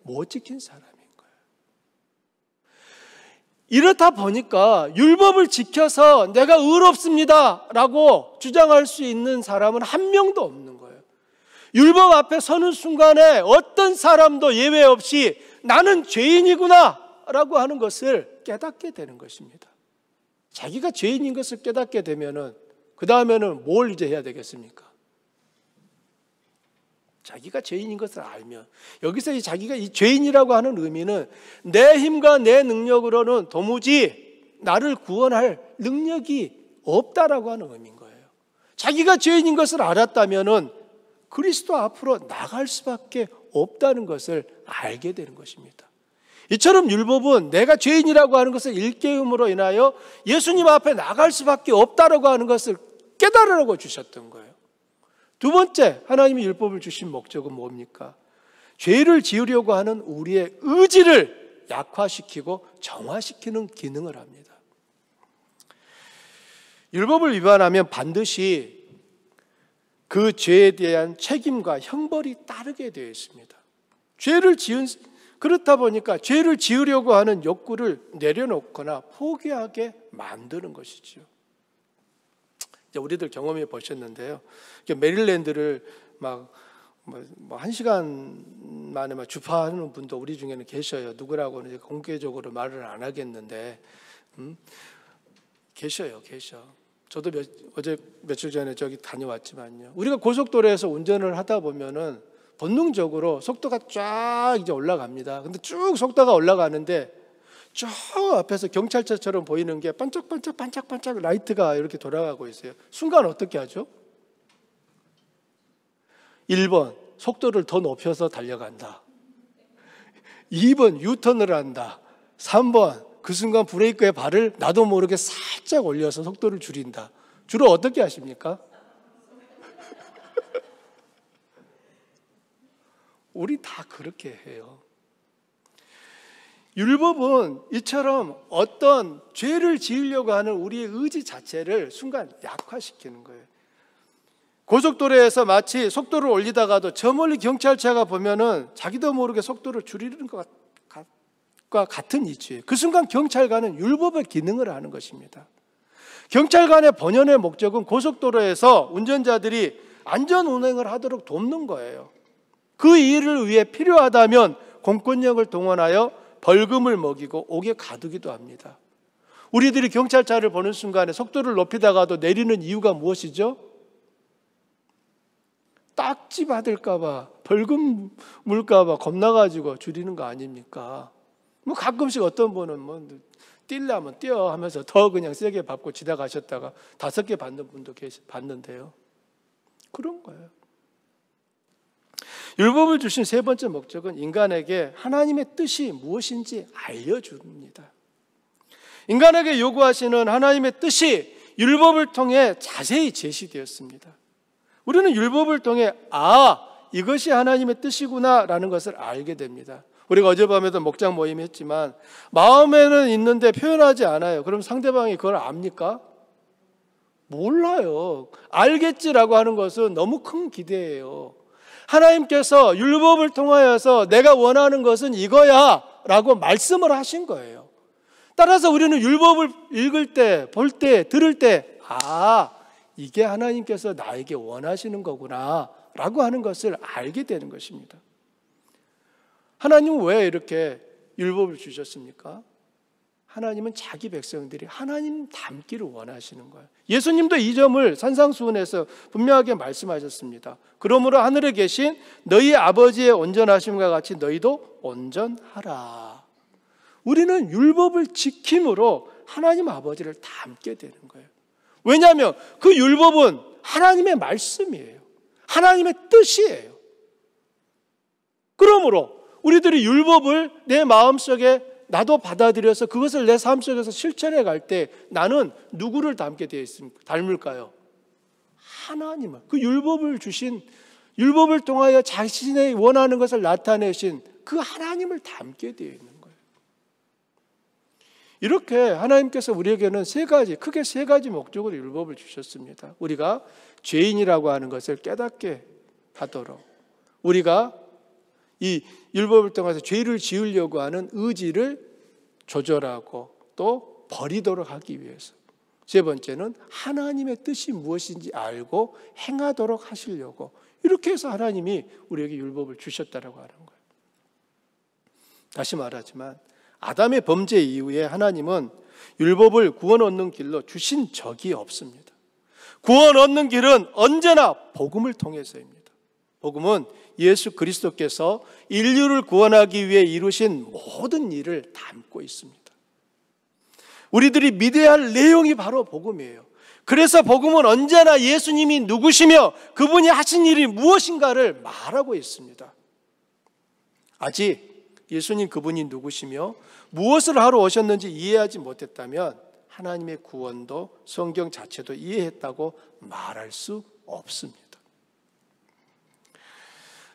못 지킨 사람인 거예요. 이렇다 보니까 율법을 지켜서 내가 의롭습니다 라고 주장할 수 있는 사람은 한 명도 없는 거예요. 율법 앞에 서는 순간에 어떤 사람도 예외 없이 나는 죄인이구나 라고 하는 것을 깨닫게 되는 것입니다. 자기가 죄인인 것을 깨닫게 되면은 그 다음에는 뭘 이제 해야 되겠습니까? 자기가 죄인인 것을 알면, 여기서 이 자기가 이 죄인이라고 하는 의미는 내 힘과 내 능력으로는 도무지 나를 구원할 능력이 없다라고 하는 의미인 거예요. 자기가 죄인인 것을 알았다면은 그리스도 앞으로 나갈 수밖에 없다는 것을 알게 되는 것입니다. 이처럼 율법은 내가 죄인이라고 하는 것을 일깨움으로 인하여 예수님 앞에 나갈 수밖에 없다라고 하는 것을 깨달으라고 주셨던 거예요. 두 번째, 하나님이 율법을 주신 목적은 뭡니까? 죄를 지으려고 하는 우리의 의지를 약화시키고 정화시키는 기능을 합니다. 율법을 위반하면 반드시 그 죄에 대한 책임과 형벌이 따르게 되어 있습니다. 그렇다 보니까 죄를 지으려고 하는 욕구를 내려놓거나 포기하게 만드는 것이죠. 우리들 경험해 보셨는데요. 메릴랜드를 막 1시간 만에 막 주파하는 분도 우리 중에는 계셔요. 누구라고는 공개적으로 말을 안 하겠는데 계셔요. 저도 며칠 전에 저기 다녀왔지만요. 우리가 고속도로에서 운전을 하다 보면은 본능적으로 속도가 쫙 이제 올라갑니다. 근데 쭉 속도가 올라가는데 저 앞에서 경찰차처럼 보이는 게 반짝반짝 라이트가 이렇게 돌아가고 있어요. 순간 어떻게 하죠? 1번 속도를 더 높여서 달려간다. 2번 유턴을 한다. 3번 그 순간 브레이크에 발을 나도 모르게 살짝 올려서 속도를 줄인다. 주로 어떻게 하십니까? 우리 다 그렇게 해요. 율법은 이처럼 어떤 죄를 지으려고 하는 우리의 의지 자체를 순간 약화시키는 거예요. 고속도로에서 마치 속도를 올리다가도 저 멀리 경찰차가 보면은 자기도 모르게 속도를 줄이는 것과 같은 이치예요. 그 순간 경찰관은 율법의 기능을 하는 것입니다. 경찰관의 본연의 목적은 고속도로에서 운전자들이 안전 운행을 하도록 돕는 거예요. 그 일을 위해 필요하다면 공권력을 동원하여 벌금을 먹이고 옥에 가두기도 합니다. 우리들이 경찰차를 보는 순간에 속도를 높이다가도 내리는 이유가 무엇이죠? 딱지 받을까 봐, 벌금 물까 봐 겁나가지고 줄이는 거 아닙니까? 가끔씩 어떤 분은 뛸려면 뛰어 하면서 더 그냥 세게 밟고 지나가셨다가 5개 받는 분도 봤는데요. 그런 거예요. 율법을 주신 세 번째 목적은 인간에게 하나님의 뜻이 무엇인지 알려줍니다. 인간에게 요구하시는 하나님의 뜻이 율법을 통해 자세히 제시되었습니다. 우리는 율법을 통해 이것이 하나님의 뜻이구나 라는 것을 알게 됩니다. 우리가 어젯밤에도 목장 모임 했지만 마음에는 있는데 표현하지 않아요. 그럼 상대방이 그걸 압니까? 몰라요. 알겠지라고 하는 것은 너무 큰 기대예요. 하나님께서 율법을 통하여서 내가 원하는 것은 이거야 라고 말씀을 하신 거예요. 따라서 우리는 율법을 읽을 때, 볼 때, 들을 때 이게 하나님께서 나에게 원하시는 거구나 라고 하는 것을 알게 되는 것입니다. 하나님은 왜 이렇게 율법을 주셨습니까? 하나님은 자기 백성들이 하나님 닮기를 원하시는 거예요. 예수님도 이 점을 산상수훈에서 분명하게 말씀하셨습니다. 그러므로 하늘에 계신 너희 아버지의 온전하심과 같이 너희도 온전하라. 우리는 율법을 지킴으로 하나님 아버지를 닮게 되는 거예요. 왜냐하면 그 율법은 하나님의 말씀이에요. 하나님의 뜻이에요. 그러므로 우리들이 율법을 내 마음속에 나도 받아들여서 그것을 내 삶 속에서 실천해 갈 때 나는 누구를 닮게 되어 있습니까? 닮을까요? 하나님을. 그 율법을 주신, 율법을 통하여 자신의 원하는 것을 나타내신 그 하나님을 닮게 되어 있는 거예요. 이렇게 하나님께서 우리에게는 크게 세 가지 목적으로 율법을 주셨습니다. 우리가 죄인이라고 하는 것을 깨닫게 하도록, 우리가 이 율법을 통해서 죄를 지으려고 하는 의지를 조절하고 또 버리도록 하기 위해서. 세 번째는 하나님의 뜻이 무엇인지 알고 행하도록 하시려고, 이렇게 해서 하나님이 우리에게 율법을 주셨다라고 하는 거예요. 다시 말하지만 아담의 범죄 이후에 하나님은 율법을 구원 얻는 길로 주신 적이 없습니다. 구원 얻는 길은 언제나 복음을 통해서입니다. 복음은 예수 그리스도께서 인류를 구원하기 위해 이루신 모든 일을 담고 있습니다. 우리들이 믿어야 할 내용이 바로 복음이에요. 그래서 복음은 언제나 예수님이 누구시며 그분이 하신 일이 무엇인가를 말하고 있습니다. 아직 예수님 그분이 누구시며 무엇을 하러 오셨는지 이해하지 못했다면 하나님의 구원도 성경 자체도 이해했다고 말할 수 없습니다.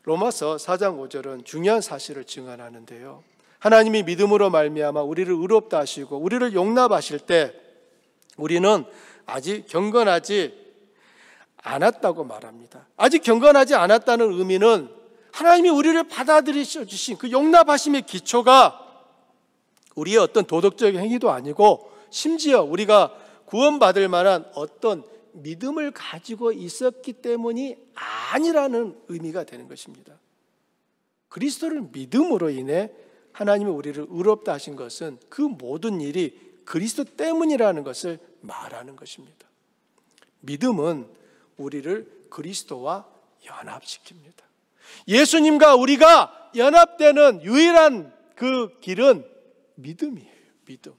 로마서 4장 5절은 중요한 사실을 증언하는데요. 하나님이 믿음으로 말미암아 우리를 의롭다 하시고 우리를 용납하실 때 우리는 아직 경건하지 않았다고 말합니다. 아직 경건하지 않았다는 의미는 하나님이 우리를 받아들이셔 주신 그 용납하심의 기초가 우리의 어떤 도덕적 행위도 아니고 심지어 우리가 구원받을 만한 어떤 믿음을 가지고 있었기 때문이 아니라는 의미가 되는 것입니다. 그리스도를 믿음으로 인해 하나님이 우리를 의롭다 하신 것은 그 모든 일이 그리스도 때문이라는 것을 말하는 것입니다. 믿음은 우리를 그리스도와 연합시킵니다. 예수님과 우리가 연합되는 유일한 그 길은 믿음이에요. 믿음.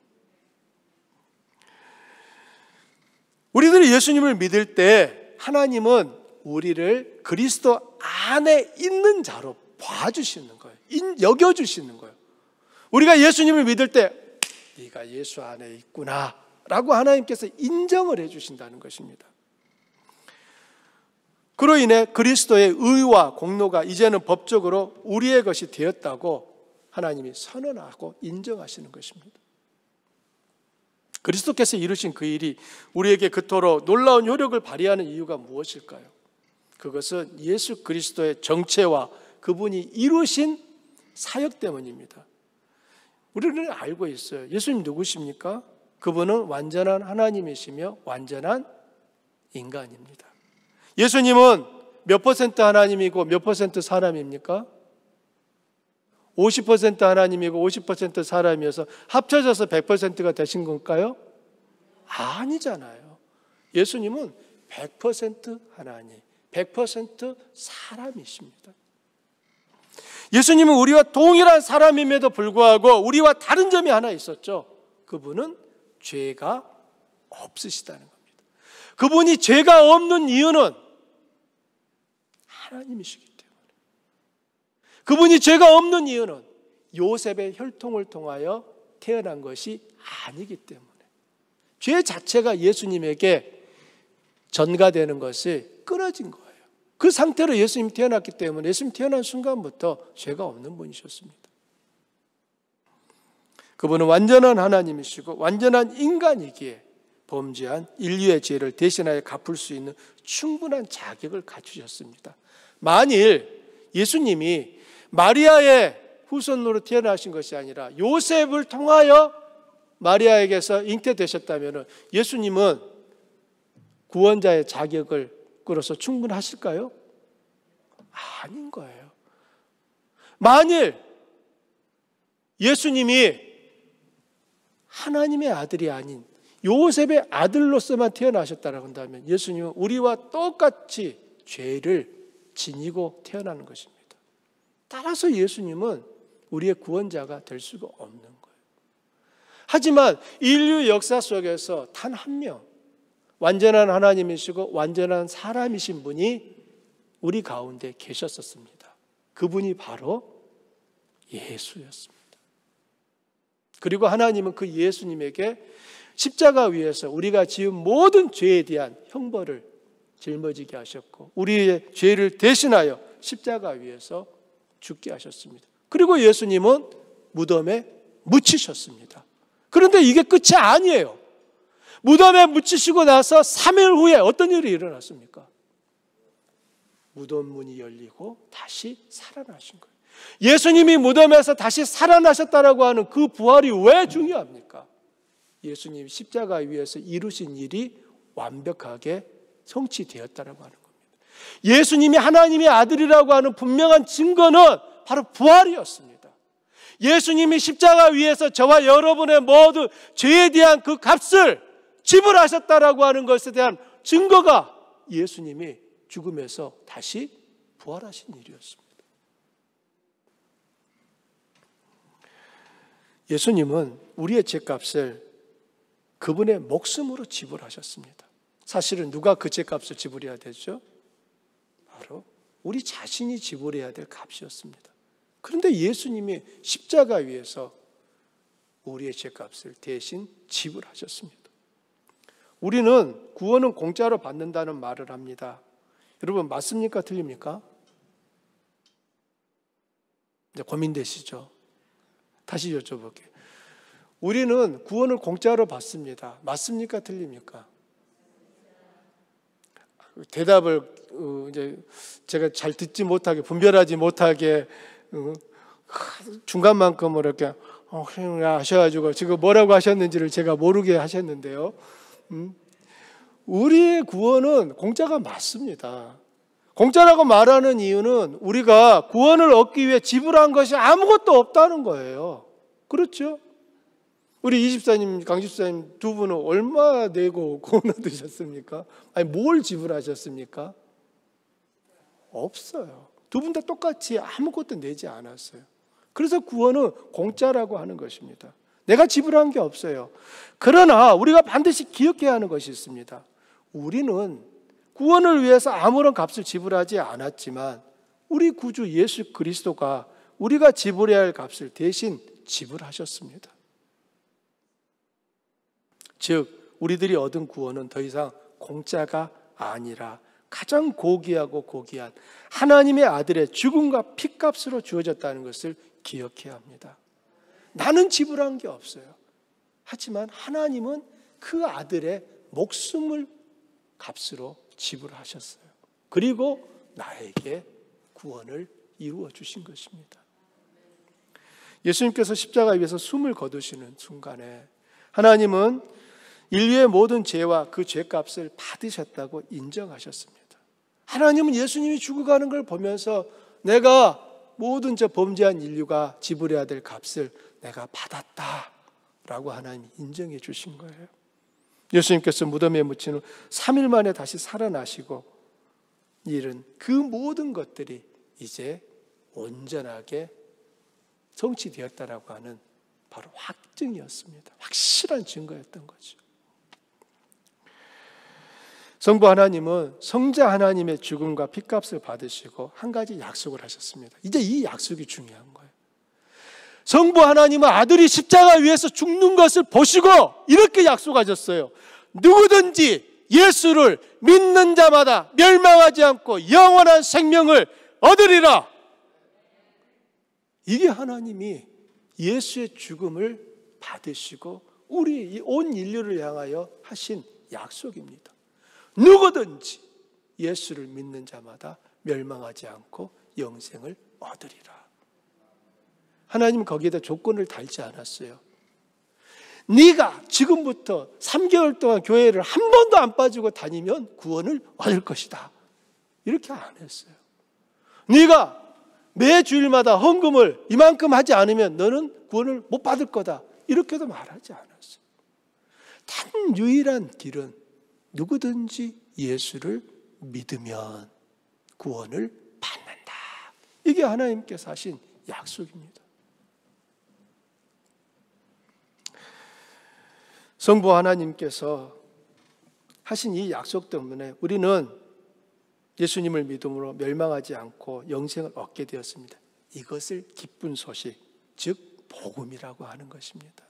우리들이 예수님을 믿을 때 하나님은 우리를 그리스도 안에 있는 자로 봐주시는 거예요. 여겨주시는 거예요. 우리가 예수님을 믿을 때 네가 예수 안에 있구나 라고 하나님께서 인정을 해주신다는 것입니다. 그로 인해 그리스도의 의와 공로가 이제는 법적으로 우리의 것이 되었다고 하나님이 선언하고 인정하시는 것입니다. 그리스도께서 이루신 그 일이 우리에게 그토록 놀라운 효력을 발휘하는 이유가 무엇일까요? 그것은 예수 그리스도의 정체와 그분이 이루신 사역 때문입니다. 우리는 알고 있어요. 예수님 누구십니까? 그분은 완전한 하나님이시며 완전한 인간입니다. 예수님은 몇 퍼센트 하나님이고 몇 퍼센트 사람입니까? 50% 하나님이고 50% 사람이어서 합쳐져서 100%가 되신 건가요? 아니잖아요. 예수님은 100% 하나님, 100% 사람이십니다. 예수님은 우리와 동일한 사람임에도 불구하고 우리와 다른 점이 하나 있었죠. 그분은 죄가 없으시다는 겁니다. 그분이 죄가 없는 이유는 하나님이시기 때문에. 그분이 죄가 없는 이유는 요셉의 혈통을 통하여 태어난 것이 아니기 때문에. 죄 자체가 예수님에게 전가되는 것이 끊어진 거예요. 그 상태로 예수님이 태어났기 때문에 예수님 태어난 순간부터 죄가 없는 분이셨습니다. 그분은 완전한 하나님이시고 완전한 인간이기에 범죄한 인류의 죄를 대신하여 갚을 수 있는 충분한 자격을 갖추셨습니다. 만일 예수님이 마리아의 후손으로 태어나신 것이 아니라 요셉을 통하여 마리아에게서 잉태되셨다면 예수님은 구원자의 자격을 끌어서 충분하실까요? 아닌 거예요. 만일 예수님이 하나님의 아들이 아닌 요셉의 아들로서만 태어나셨다고 한다면 예수님은 우리와 똑같이 죄를 지니고 태어나는 것입니다. 따라서 예수님은 우리의 구원자가 될 수가 없는 거예요. 하지만 인류 역사 속에서 단 한 명, 완전한 하나님이시고 완전한 사람이신 분이 우리 가운데 계셨었습니다. 그분이 바로 예수였습니다. 그리고 하나님은 그 예수님에게 십자가 위에서 우리가 지은 모든 죄에 대한 형벌을 짊어지게 하셨고 우리의 죄를 대신하여 십자가 위에서 죽게 하셨습니다. 그리고 예수님은 무덤에 묻히셨습니다. 그런데 이게 끝이 아니에요. 무덤에 묻히시고 나서 3일 후에 어떤 일이 일어났습니까? 무덤 문이 열리고 다시 살아나신 거예요. 예수님이 무덤에서 다시 살아나셨다라고 하는 그 부활이 왜 중요합니까? 예수님 십자가 위에서 이루신 일이 완벽하게 성취되었다라고 하는 겁니다. 예수님이 하나님의 아들이라고 하는 분명한 증거는 바로 부활이었습니다. 예수님이 십자가 위에서 저와 여러분의 모든 죄에 대한 그 값을 지불하셨다라고 하는 것에 대한 증거가 예수님이 죽음에서 다시 부활하신 일이었습니다. 예수님은 우리의 죄값을 그분의 목숨으로 지불하셨습니다. 사실은 누가 그 죄값을 지불해야 되죠? 바로 우리 자신이 지불해야 될 값이었습니다. 그런데 예수님이 십자가 위에서 우리의 죄값을 대신 지불하셨습니다. 우리는 구원은 공짜로 받는다는 말을 합니다. 여러분 맞습니까? 틀립니까? 이제 고민되시죠? 다시 여쭤볼게요. 우리는 구원을 공짜로 받습니다. 맞습니까? 틀립니까? 대답을 이제 제가 잘 듣지 못하게 분별하지 못하게 중간만큼으로 이렇게 하셔가지고 지금 뭐라고 하셨는지를 제가 모르게 하셨는데요. 우리의 구원은 공짜가 맞습니다. 공짜라고 말하는 이유는 우리가 구원을 얻기 위해 지불한 것이 아무것도 없다는 거예요. 그렇죠? 우리 이집사님, 강집사님 두 분은 얼마 내고 구원 얻으셨습니까? 아니 뭘 지불하셨습니까? 없어요. 두 분 다 똑같이 아무것도 내지 않았어요. 그래서 구원은 공짜라고 하는 것입니다. 내가 지불한 게 없어요. 그러나 우리가 반드시 기억해야 하는 것이 있습니다. 우리는 구원을 위해서 아무런 값을 지불하지 않았지만 우리 구주 예수 그리스도가 우리가 지불해야 할 값을 대신 지불하셨습니다. 즉 우리들이 얻은 구원은 더 이상 공짜가 아니라 가장 고귀하고 고귀한 하나님의 아들의 죽음과 피값으로 주어졌다는 것을 기억해야 합니다. 나는 지불한 게 없어요. 하지만 하나님은 그 아들의 목숨을 값으로 지불하셨어요. 그리고 나에게 구원을 이루어 주신 것입니다. 예수님께서 십자가 위에서 숨을 거두시는 순간에 하나님은 인류의 모든 죄와 그 죄값을 받으셨다고 인정하셨습니다. 하나님은 예수님이 죽어가는 걸 보면서 내가 모든 저 범죄한 인류가 지불해야 될 값을 내가 받았다라고 하나님이 인정해 주신 거예요. 예수님께서 무덤에 묻힌 후 3일 만에 다시 살아나시고 이런 그 모든 것들이 이제 온전하게 성취되었다라고 하는 바로 확증이었습니다. 확실한 증거였던 거죠. 성부 하나님은 성자 하나님의 죽음과 피값을 받으시고 한 가지 약속을 하셨습니다. 이제 이 약속이 중요한 거예요. 성부 하나님은 아들이 십자가 위에서 죽는 것을 보시고 이렇게 약속하셨어요. 누구든지 예수를 믿는 자마다 멸망하지 않고 영원한 생명을 얻으리라. 이게 하나님이 예수의 죽음을 받으시고 우리 온 인류를 향하여 하신 약속입니다. 누구든지 예수를 믿는 자마다 멸망하지 않고 영생을 얻으리라. 하나님은 거기에다 조건을 달지 않았어요. 네가 지금부터 3개월 동안 교회를 한 번도 안 빠지고 다니면 구원을 얻을 것이다. 이렇게 안 했어요. 네가 매 주일마다 헌금을 이만큼 하지 않으면 너는 구원을 못 받을 거다. 이렇게도 말하지 않았어요. 단 유일한 길은 누구든지 예수를 믿으면 구원을 받는다. 이게 하나님께서 하신 약속입니다. 성부 하나님께서 하신 이 약속 때문에 우리는 예수님을 믿음으로 멸망하지 않고 영생을 얻게 되었습니다. 이것을 기쁜 소식, 즉 복음이라고 하는 것입니다.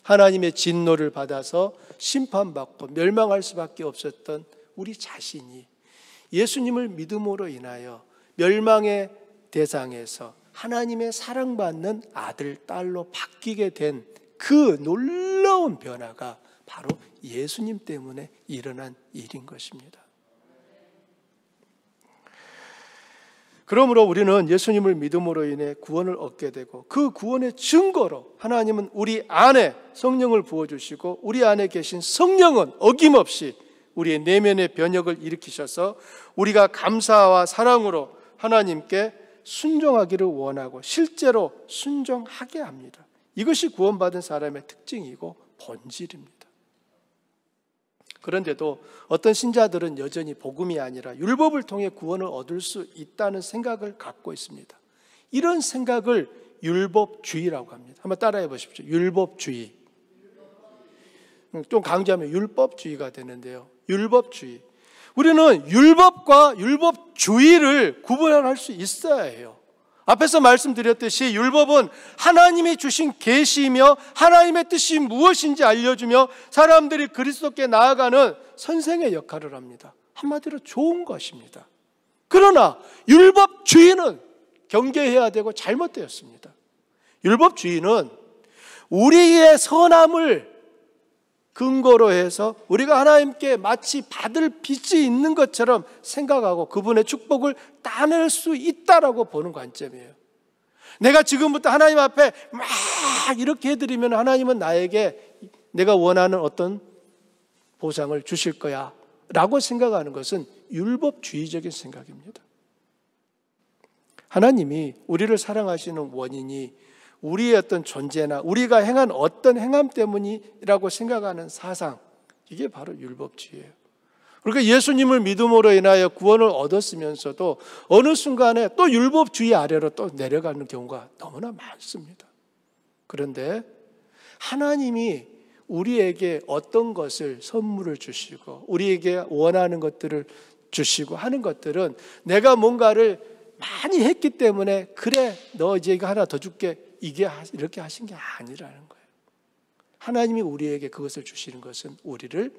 하나님의 진노를 받아서 심판받고 멸망할 수밖에 없었던 우리 자신이 예수님을 믿음으로 인하여 멸망의 대상에서 하나님의 사랑받는 아들, 딸로 바뀌게 된 그 놀라운 변화가 바로 예수님 때문에 일어난 일인 것입니다. 그러므로 우리는 예수님을 믿음으로 인해 구원을 얻게 되고 그 구원의 증거로 하나님은 우리 안에 성령을 부어주시고 우리 안에 계신 성령은 어김없이 우리의 내면의 변혁을 일으키셔서 우리가 감사와 사랑으로 하나님께 순종하기를 원하고 실제로 순종하게 합니다. 이것이 구원받은 사람의 특징이고 본질입니다. 그런데도 어떤 신자들은 여전히 복음이 아니라 율법을 통해 구원을 얻을 수 있다는 생각을 갖고 있습니다. 이런 생각을 율법주의라고 합니다. 한번 따라해 보십시오. 율법주의. 좀 강조하면 율법주의가 되는데요. 율법주의. 우리는 율법과 율법주의를 구분할 수 있어야 해요. 앞에서 말씀드렸듯이 율법은 하나님이 주신 계시이며 하나님의 뜻이 무엇인지 알려주며 사람들이 그리스도께 나아가는 선생의 역할을 합니다. 한마디로 좋은 것입니다. 그러나 율법주의는 경계해야 되고 잘못되었습니다. 율법주의는 우리의 선함을 근거로 해서 우리가 하나님께 마치 받을 빚이 있는 것처럼 생각하고 그분의 축복을 따낼 수 있다라고 보는 관점이에요. 내가 지금부터 하나님 앞에 막 이렇게 해드리면 하나님은 나에게 내가 원하는 어떤 보상을 주실 거야 라고 생각하는 것은 율법주의적인 생각입니다. 하나님이 우리를 사랑하시는 원인이 우리의 어떤 존재나 우리가 행한 어떤 행함 때문이라고 생각하는 사상, 이게 바로 율법주의예요. 그러니까 예수님을 믿음으로 인하여 구원을 얻었으면서도 어느 순간에 또 율법주의 아래로 또 내려가는 경우가 너무나 많습니다. 그런데 하나님이 우리에게 어떤 것을 선물을 주시고 우리에게 원하는 것들을 주시고 하는 것들은 내가 뭔가를 많이 했기 때문에 그래 너 이제 이거 하나 더 줄게 이렇게 하신 게 아니라는 거예요. 하나님이 우리에게 그것을 주시는 것은 우리를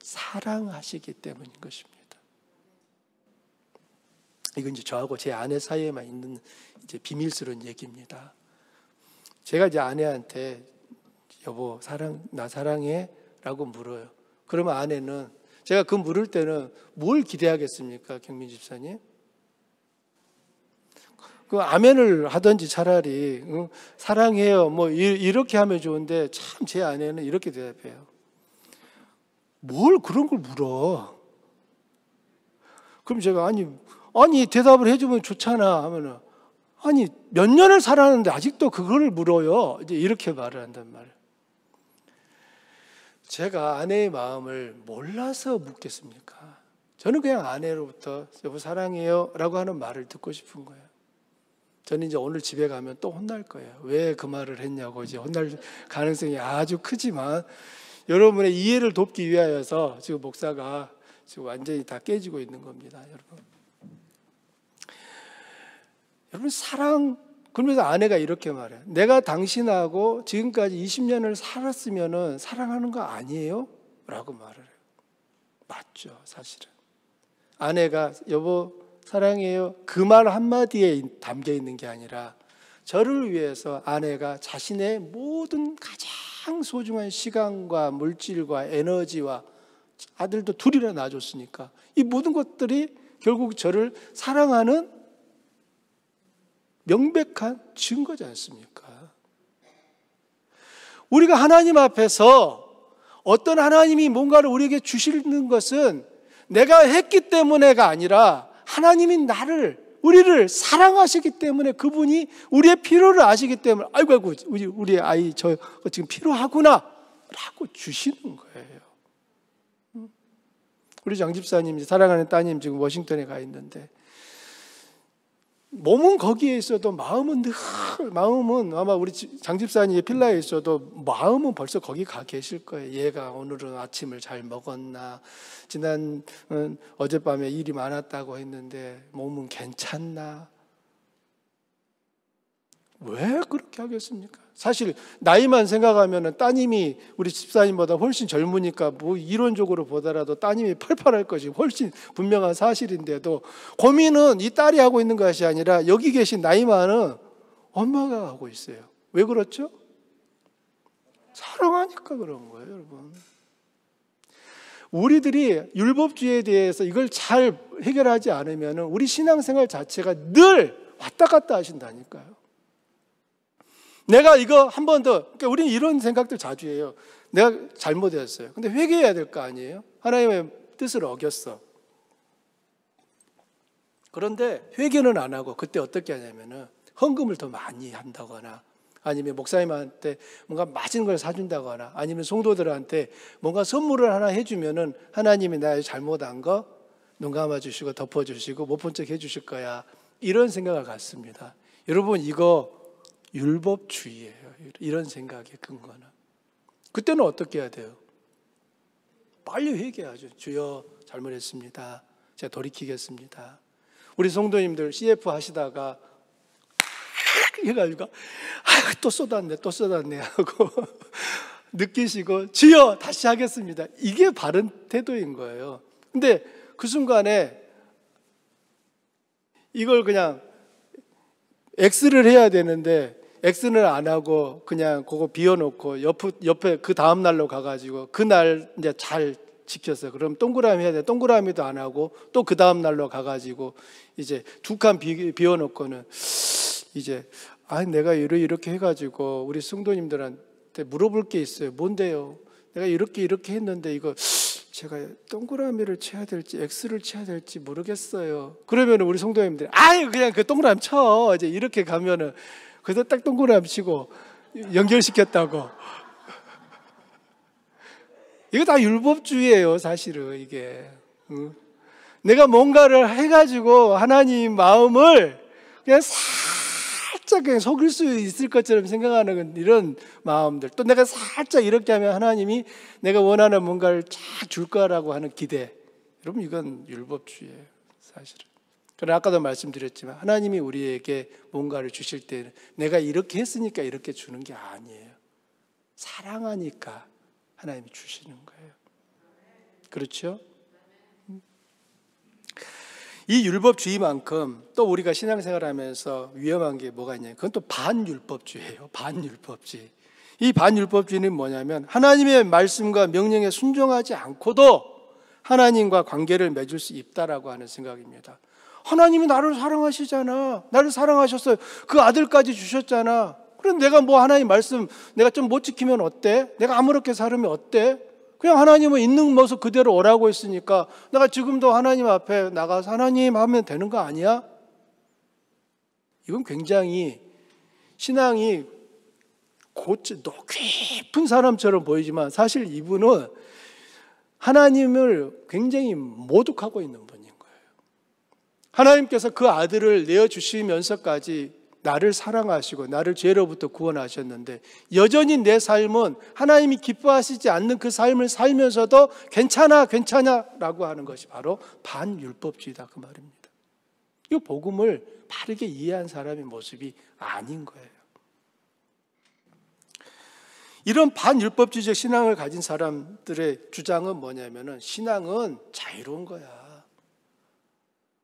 사랑하시기 때문인 것입니다. 이건 이제 저하고 제 아내 사이에만 있는 이제 비밀스러운 얘기입니다. 제가 이제 아내한테 여보 나 사랑해? 라고 물어요. 그러면 아내는 제가 그 물을 때는 뭘 기대하겠습니까, 경민 집사님? 그 아멘을 하든지 차라리 사랑해요 뭐 이렇게 하면 좋은데 참 제 아내는 이렇게 대답해요. 뭘 그런 걸 물어? 그럼 제가 아니 대답을 해주면 좋잖아 하면은 아니 몇 년을 살았는데 아직도 그걸 물어요. 이제 이렇게 말을 한단 말이에요. 제가 아내의 마음을 몰라서 묻겠습니까? 저는 그냥 아내로부터 여보 사랑해요 라고 하는 말을 듣고 싶은 거예요. 저는 이제 오늘 집에 가면 또 혼날 거예요. 왜 그 말을 했냐고 이제 혼날 가능성이 아주 크지만 여러분의 이해를 돕기 위하여서 지금 목사가 지금 완전히 다 깨지고 있는 겁니다. 여러분 사랑, 그러면서 아내가 이렇게 말해요. 내가 당신하고 지금까지 20년을 살았으면은 사랑하는 거 아니에요? 라고 말을 해요. 맞죠, 사실은. 아내가 여보 사랑해요 그 말 한마디에 담겨 있는 게 아니라 저를 위해서 아내가 자신의 모든 가장 소중한 시간과 물질과 에너지와 아들도 둘이나 낳아줬으니까 이 모든 것들이 결국 저를 사랑하는 명백한 증거지 않습니까? 우리가 하나님 앞에서 어떤 하나님이 뭔가를 우리에게 주시는 것은 내가 했기 때문에가 아니라 하나님이 우리를 사랑하시기 때문에 그분이 우리의 필요를 아시기 때문에 아이고 우리 아이 저 지금 필요하구나 라고 주시는 거예요. 우리 장 집사님 사랑하는 따님 지금 워싱턴에 가 있는데 몸은 거기에 있어도 마음은 아마 우리 장 집사님 필라에 있어도 마음은 벌써 거기 가 계실 거예요. 얘가 오늘은 아침을 잘 먹었나, 어젯밤에 일이 많았다고 했는데 몸은 괜찮나. 왜 그렇게 하겠습니까? 사실 나이만 생각하면 따님이 우리 집사님보다 훨씬 젊으니까 뭐 이론적으로 보더라도 따님이 펄펄할 것이 훨씬 분명한 사실인데도 고민은 이 딸이 하고 있는 것이 아니라 여기 계신 나이 많은 엄마가 하고 있어요. 왜 그렇죠? 사랑하니까 그런 거예요, 여러분. 우리들이 율법주의에 대해서 이걸 잘 해결하지 않으면 우리 신앙생활 자체가 늘 왔다 갔다 하신다니까요. 내가 이거 한 번 더, 그러니까 우리는 이런 생각들 자주 해요. 내가 잘못했어요. 근데 회개해야 될 거 아니에요? 하나님의 뜻을 어겼어. 그런데 회개는 안 하고 그때 어떻게 하냐면은 헌금을 더 많이 한다거나 아니면 목사님한테 뭔가 맛있는 걸 사준다거나 아니면 성도들한테 뭔가 선물을 하나 해주면은 하나님이 나의 잘못한 거 눈 감아주시고 덮어주시고 못 본 척 해주실 거야. 이런 생각을 갖습니다. 여러분 이거 율법주의예요. 이런 생각의 근거는. 그때는 어떻게 해야 돼요? 빨리 회개하죠. 주여 잘못했습니다. 제가 돌이키겠습니다. 우리 성도님들 CF 하시다가 해가지고 또 쏟았네 하고 느끼시고 주여 다시 하겠습니다. 이게 바른 태도인 거예요. 근데 그 순간에 이걸 그냥 X를 해야 되는데 X는 안 하고 그냥 그거 비워놓고 옆에 그 다음 날로 가가지고 그날 이제 잘 지켰어요. 그럼 동그라미 해야 돼. 동그라미도 안 하고 또 그 다음 날로 가가지고 이제 두 칸 비워놓고는 이제 내가 이렇게 해가지고 우리 성도님들한테 물어볼 게 있어요. 뭔데요? 내가 이렇게 했는데 이거 제가 동그라미를 쳐야 될지 X를 쳐야 될지 모르겠어요. 그러면 우리 성도님들이 그냥 그 동그라미 쳐. 이제 이렇게 가면은 그래서 딱 동그라미 치고 연결시켰다고. 이거 다 율법주의예요, 사실은 이게. 내가 뭔가를 해가지고 하나님 마음을 그냥 살짝 그냥 속일 수 있을 것처럼 생각하는 이런 마음들. 또 내가 살짝 이렇게 하면 하나님이 내가 원하는 뭔가를 쫙 줄 거라고 하는 기대. 여러분 이건 율법주의예요, 사실은. 그러나 아까도 말씀드렸지만 하나님이 우리에게 뭔가를 주실 때는 내가 이렇게 했으니까 이렇게 주는 게 아니에요. 사랑하니까 하나님이 주시는 거예요. 그렇죠? 이 율법주의만큼 또 우리가 신앙생활하면서 위험한 게 뭐가 있냐면 그건 또 반율법주의예요. 반율법주의. 이 반율법주의는 뭐냐면 하나님의 말씀과 명령에 순종하지 않고도 하나님과 관계를 맺을 수 있다라고 하는 생각입니다. 하나님이 나를 사랑하시잖아. 나를 사랑하셨어요. 그 아들까지 주셨잖아. 그럼 내가 하나님 말씀 내가 좀 못 지키면 어때? 내가 아무렇게 살으면 어때? 그냥 하나님은 있는 모습 그대로 오라고 했으니까 내가 지금도 하나님 앞에 나가서 하나님 하면 되는 거 아니야? 이건 굉장히 신앙이 깊은 사람처럼 보이지만 사실 이분은 하나님을 굉장히 모독하고 있는 분인 거예요. 하나님께서 그 아들을 내어주시면서까지 나를 사랑하시고 나를 죄로부터 구원하셨는데 여전히 내 삶은 하나님이 기뻐하시지 않는 그 삶을 살면서도 괜찮냐라고 하는 것이 바로 반율법주의다 그 말입니다. 이 복음을 바르게 이해한 사람의 모습이 아닌 거예요. 이런 반율법주의적 신앙을 가진 사람들의 주장은 뭐냐면은 신앙은 자유로운 거야.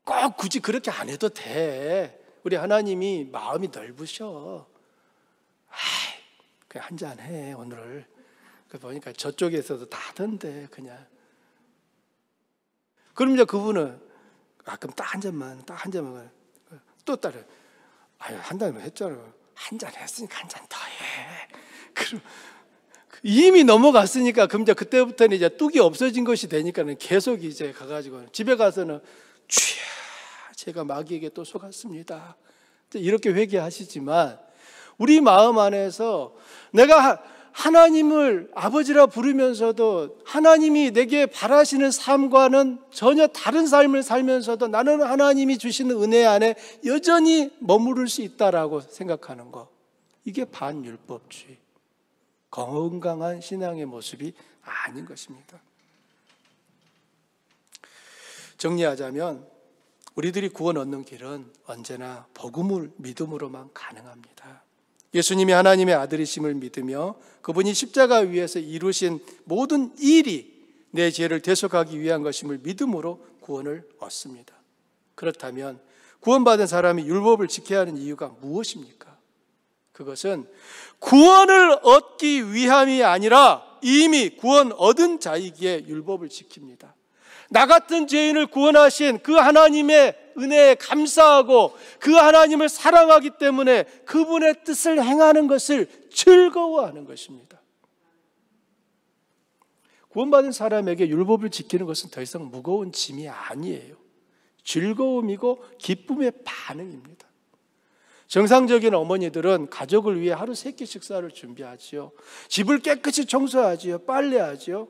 꼭 굳이 그렇게 안 해도 돼. 우리 하나님이 마음이 넓으셔. 그냥 한잔 해 오늘. 보니까 저쪽에서도 다 하던데 그냥. 그럼 이제 그분은 가끔 딱 한 잔만 또 따라. 한 잔 했잖아. 한 잔 했으니까 한 잔 더 해. 그럼 이미 넘어갔으니까 그럼 이제 그때부터는 이제 뚝이 없어진 것이 되니까는 계속 이제 가가지고 집에 가서는 주야 제가 마귀에게 또 속았습니다. 이렇게 회개하시지만 우리 마음 안에서 내가 하나님을 아버지라 부르면서도 하나님이 내게 바라시는 삶과는 전혀 다른 삶을 살면서도 나는 하나님이 주시는 은혜 안에 여전히 머무를 수 있다라고 생각하는 것. 이게 반율법주의. 건강한 신앙의 모습이 아닌 것입니다. 정리하자면 우리들이 구원 얻는 길은 언제나 복음을 믿음으로만 가능합니다. 예수님이 하나님의 아들이심을 믿으며 그분이 십자가 위에서 이루신 모든 일이 내 죄를 대속하기 위한 것임을 믿음으로 구원을 얻습니다. 그렇다면 구원받은 사람이 율법을 지켜야 하는 이유가 무엇입니까? 그것은 구원을 얻기 위함이 아니라 이미 구원 얻은 자이기에 율법을 지킵니다. 나 같은 죄인을 구원하신 그 하나님의 은혜에 감사하고 그 하나님을 사랑하기 때문에 그분의 뜻을 행하는 것을 즐거워하는 것입니다. 구원받은 사람에게 율법을 지키는 것은 더 이상 무거운 짐이 아니에요. 즐거움이고 기쁨의 반응입니다. 정상적인 어머니들은 가족을 위해 하루 3끼 식사를 준비하지요. 집을 깨끗이 청소하지요. 빨래하지요.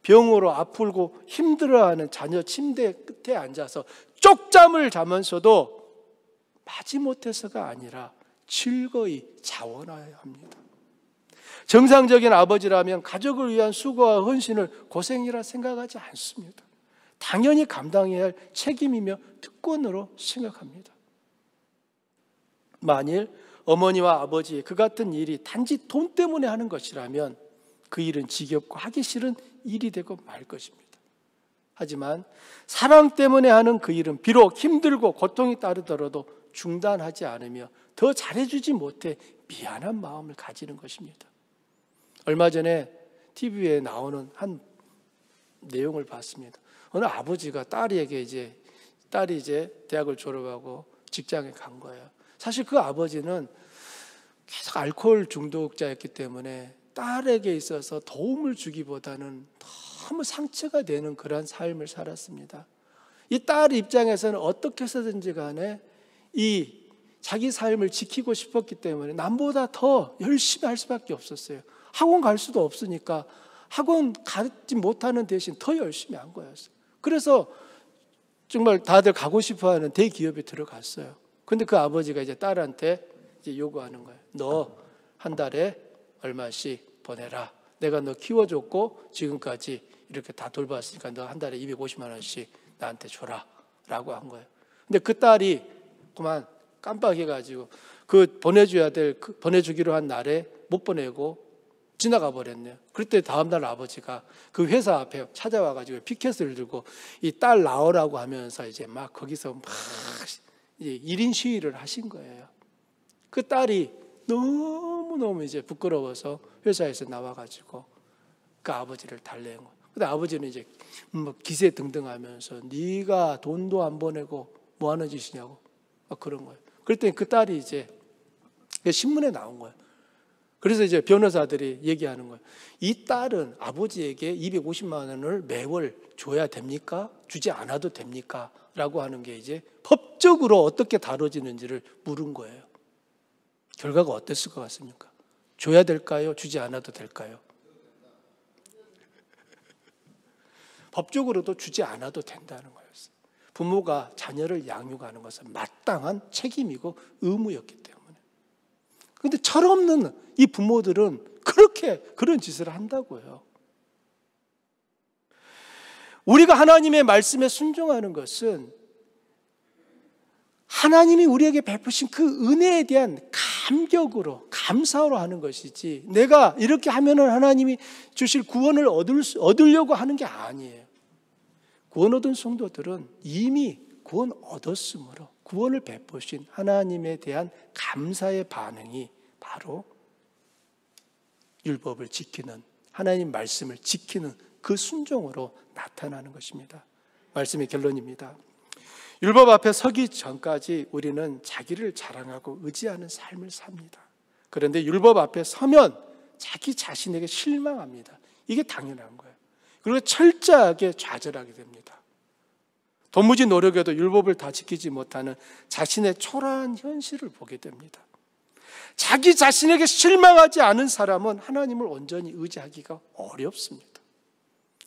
병으로 아프고 힘들어하는 자녀 침대 끝에 앉아서 쪽잠을 자면서도 마지못해서가 아니라 즐거이 자원하여야 합니다. 정상적인 아버지라면 가족을 위한 수고와 헌신을 고생이라 생각하지 않습니다. 당연히 감당해야 할 책임이며 특권으로 생각합니다. 만일 어머니와 아버지 그 같은 일이 단지 돈 때문에 하는 것이라면 그 일은 지겹고 하기 싫은 일이 되고 말 것입니다. 하지만 사랑 때문에 하는 그 일은 비록 힘들고 고통이 따르더라도 중단하지 않으며 더 잘해주지 못해 미안한 마음을 가지는 것입니다. 얼마 전에 TV에 나오는 한 내용을 봤습니다. 어느 아버지가 딸이 대학을 졸업하고 직장에 간 거예요. 사실 그 아버지는 계속 알코올 중독자였기 때문에 딸에게 있어서 도움을 주기보다는 너무 상처가 되는 그런 삶을 살았습니다. 이 딸 입장에서는 어떻게 해서든지 간에 이 자기 삶을 지키고 싶었기 때문에 남보다 더 열심히 할 수밖에 없었어요. 학원 갈 수도 없으니까 학원 가지 못하는 대신 더 열심히 한 거였어요. 그래서 정말 다들 가고 싶어하는 대기업에 들어갔어요. 근데 그 아버지가 이제 딸한테 이제 요구하는 거예요. 너 한 달에 얼마씩 보내라. 내가 너 키워줬고 지금까지 이렇게 다 돌봤으니까 너 한 달에 250만 원씩 나한테 줘라 라고 한 거예요. 근데 그 딸이 그만 깜빡해가지고 그 보내주기로 한 날에 못 보내고 지나가 버렸네요. 그때 다음날 아버지가 그 회사 앞에 찾아와가지고 피켓을 들고 이 딸 나오라고 하면서 이제 막 거기서 막 이제 1인 시위를 하신 거예요. 그 딸이 너무너무 이제 부끄러워서 회사에서 나와가지고 그 아버지를 달래는 거예요. 근데 아버지는 이제 뭐 기세 등등하면서 네가 돈도 안 보내고 뭐 하는 짓이냐고 막 그런 거예요. 그랬더니 그 딸이 이제 신문에 나온 거예요. 그래서 이제 변호사들이 얘기하는 거예요. 이 딸은 아버지에게 250만 원을 매월 줘야 됩니까? 주지 않아도 됩니까? 라고 하는 게 이제 법적으로 어떻게 다뤄지는지를 물은 거예요. 결과가 어땠을 것 같습니까? 줘야 될까요? 주지 않아도 될까요? 법적으로도 주지 않아도 된다는 거였어요. 부모가 자녀를 양육하는 것은 마땅한 책임이고 의무였기 때문에. 그런데 철없는 이 부모들은 그런 짓을 한다고요. 우리가 하나님의 말씀에 순종하는 것은 하나님이 우리에게 베푸신 그 은혜에 대한 감격으로, 감사로 하는 것이지 내가 이렇게 하면은 하나님이 주실 구원을 얻으려고 하는 게 아니에요. 구원 얻은 성도들은 이미 구원 얻었으므로 구원을 베푸신 하나님에 대한 감사의 반응이 바로 율법을 지키는, 하나님 말씀을 지키는 그 순종으로 나타나는 것입니다. 말씀의 결론입니다. 율법 앞에 서기 전까지 우리는 자기를 자랑하고 의지하는 삶을 삽니다. 그런데 율법 앞에 서면 자기 자신에게 실망합니다. 이게 당연한 거예요. 그리고 철저하게 좌절하게 됩니다. 도무지 노력해도 율법을 다 지키지 못하는 자신의 초라한 현실을 보게 됩니다. 자기 자신에게 실망하지 않은 사람은 하나님을 온전히 의지하기가 어렵습니다.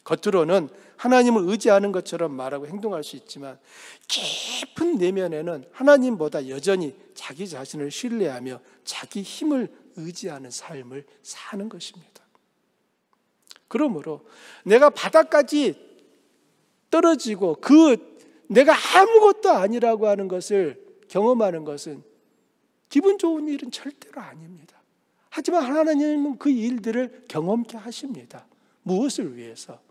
겉으로는 하나님을 의지하는 것처럼 말하고 행동할 수 있지만 깊은 내면에는 하나님보다 여전히 자기 자신을 신뢰하며 자기 힘을 의지하는 삶을 사는 것입니다. 그러므로 내가 바닥까지 떨어지고 내가 아무것도 아니라고 하는 것을 경험하는 것은 기분 좋은 일은 절대로 아닙니다. 하지만 하나님은 그 일들을 경험케 하십니다. 무엇을 위해서?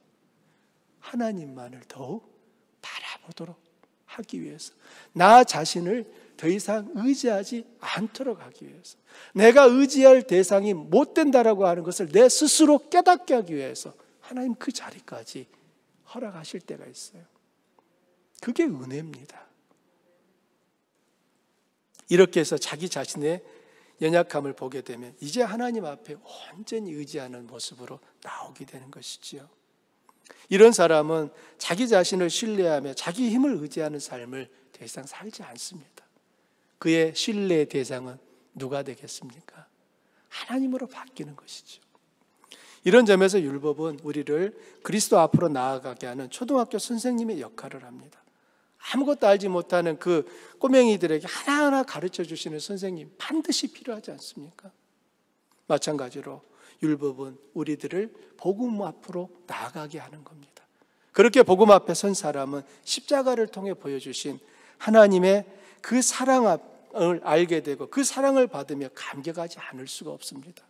하나님만을 더욱 바라보도록 하기 위해서, 나 자신을 더 이상 의지하지 않도록 하기 위해서, 내가 의지할 대상이 못 된다라고 하는 것을 내 스스로 깨닫게 하기 위해서 하나님 그 자리까지 허락하실 때가 있어요. 그게 은혜입니다. 이렇게 해서 자기 자신의 연약함을 보게 되면 이제 하나님 앞에 온전히 의지하는 모습으로 나오게 되는 것이지요. 이런 사람은 자기 자신을 신뢰하며 자기 힘을 의지하는 삶을 더 이상 살지 않습니다. 그의 신뢰의 대상은 누가 되겠습니까? 하나님으로 바뀌는 것이죠. 이런 점에서 율법은 우리를 그리스도 앞으로 나아가게 하는 초등학교 선생님의 역할을 합니다. 아무것도 알지 못하는 그 꼬맹이들에게 하나하나 가르쳐 주시는 선생님 반드시 필요하지 않습니까? 마찬가지로 율법은 우리들을 복음 앞으로 나아가게 하는 겁니다. 그렇게 복음 앞에 선 사람은 십자가를 통해 보여주신 하나님의 그 사랑을 알게 되고 그 사랑을 받으며 감격하지 않을 수가 없습니다.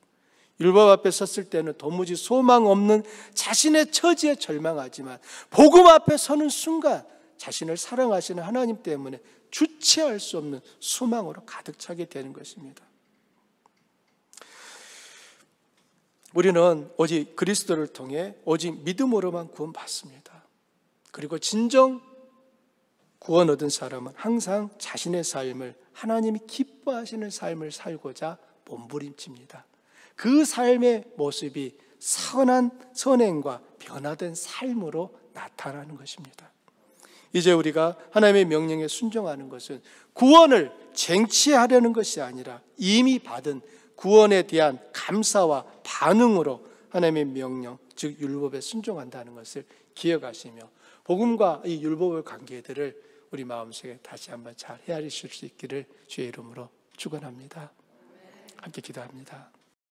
율법 앞에 섰을 때는 도무지 소망 없는 자신의 처지에 절망하지만 복음 앞에 서는 순간 자신을 사랑하시는 하나님 때문에 주체할 수 없는 소망으로 가득 차게 되는 것입니다. 우리는 오직 그리스도를 통해 오직 믿음으로만 구원받습니다. 그리고 진정 구원 얻은 사람은 항상 자신의 삶을 하나님이 기뻐하시는 삶을 살고자 몸부림칩니다. 그 삶의 모습이 선행과 변화된 삶으로 나타나는 것입니다. 이제 우리가 하나님의 명령에 순종하는 것은 구원을 쟁취하려는 것이 아니라 이미 받은 구원에 대한 감사와 반응으로 하나님의 명령, 즉 율법에 순종한다는 것을 기억하시며 복음과 이 율법의 관계들을 우리 마음속에 다시 한번 잘 헤아리실 수 있기를 주의 이름으로 축원합니다. 함께 기도합니다.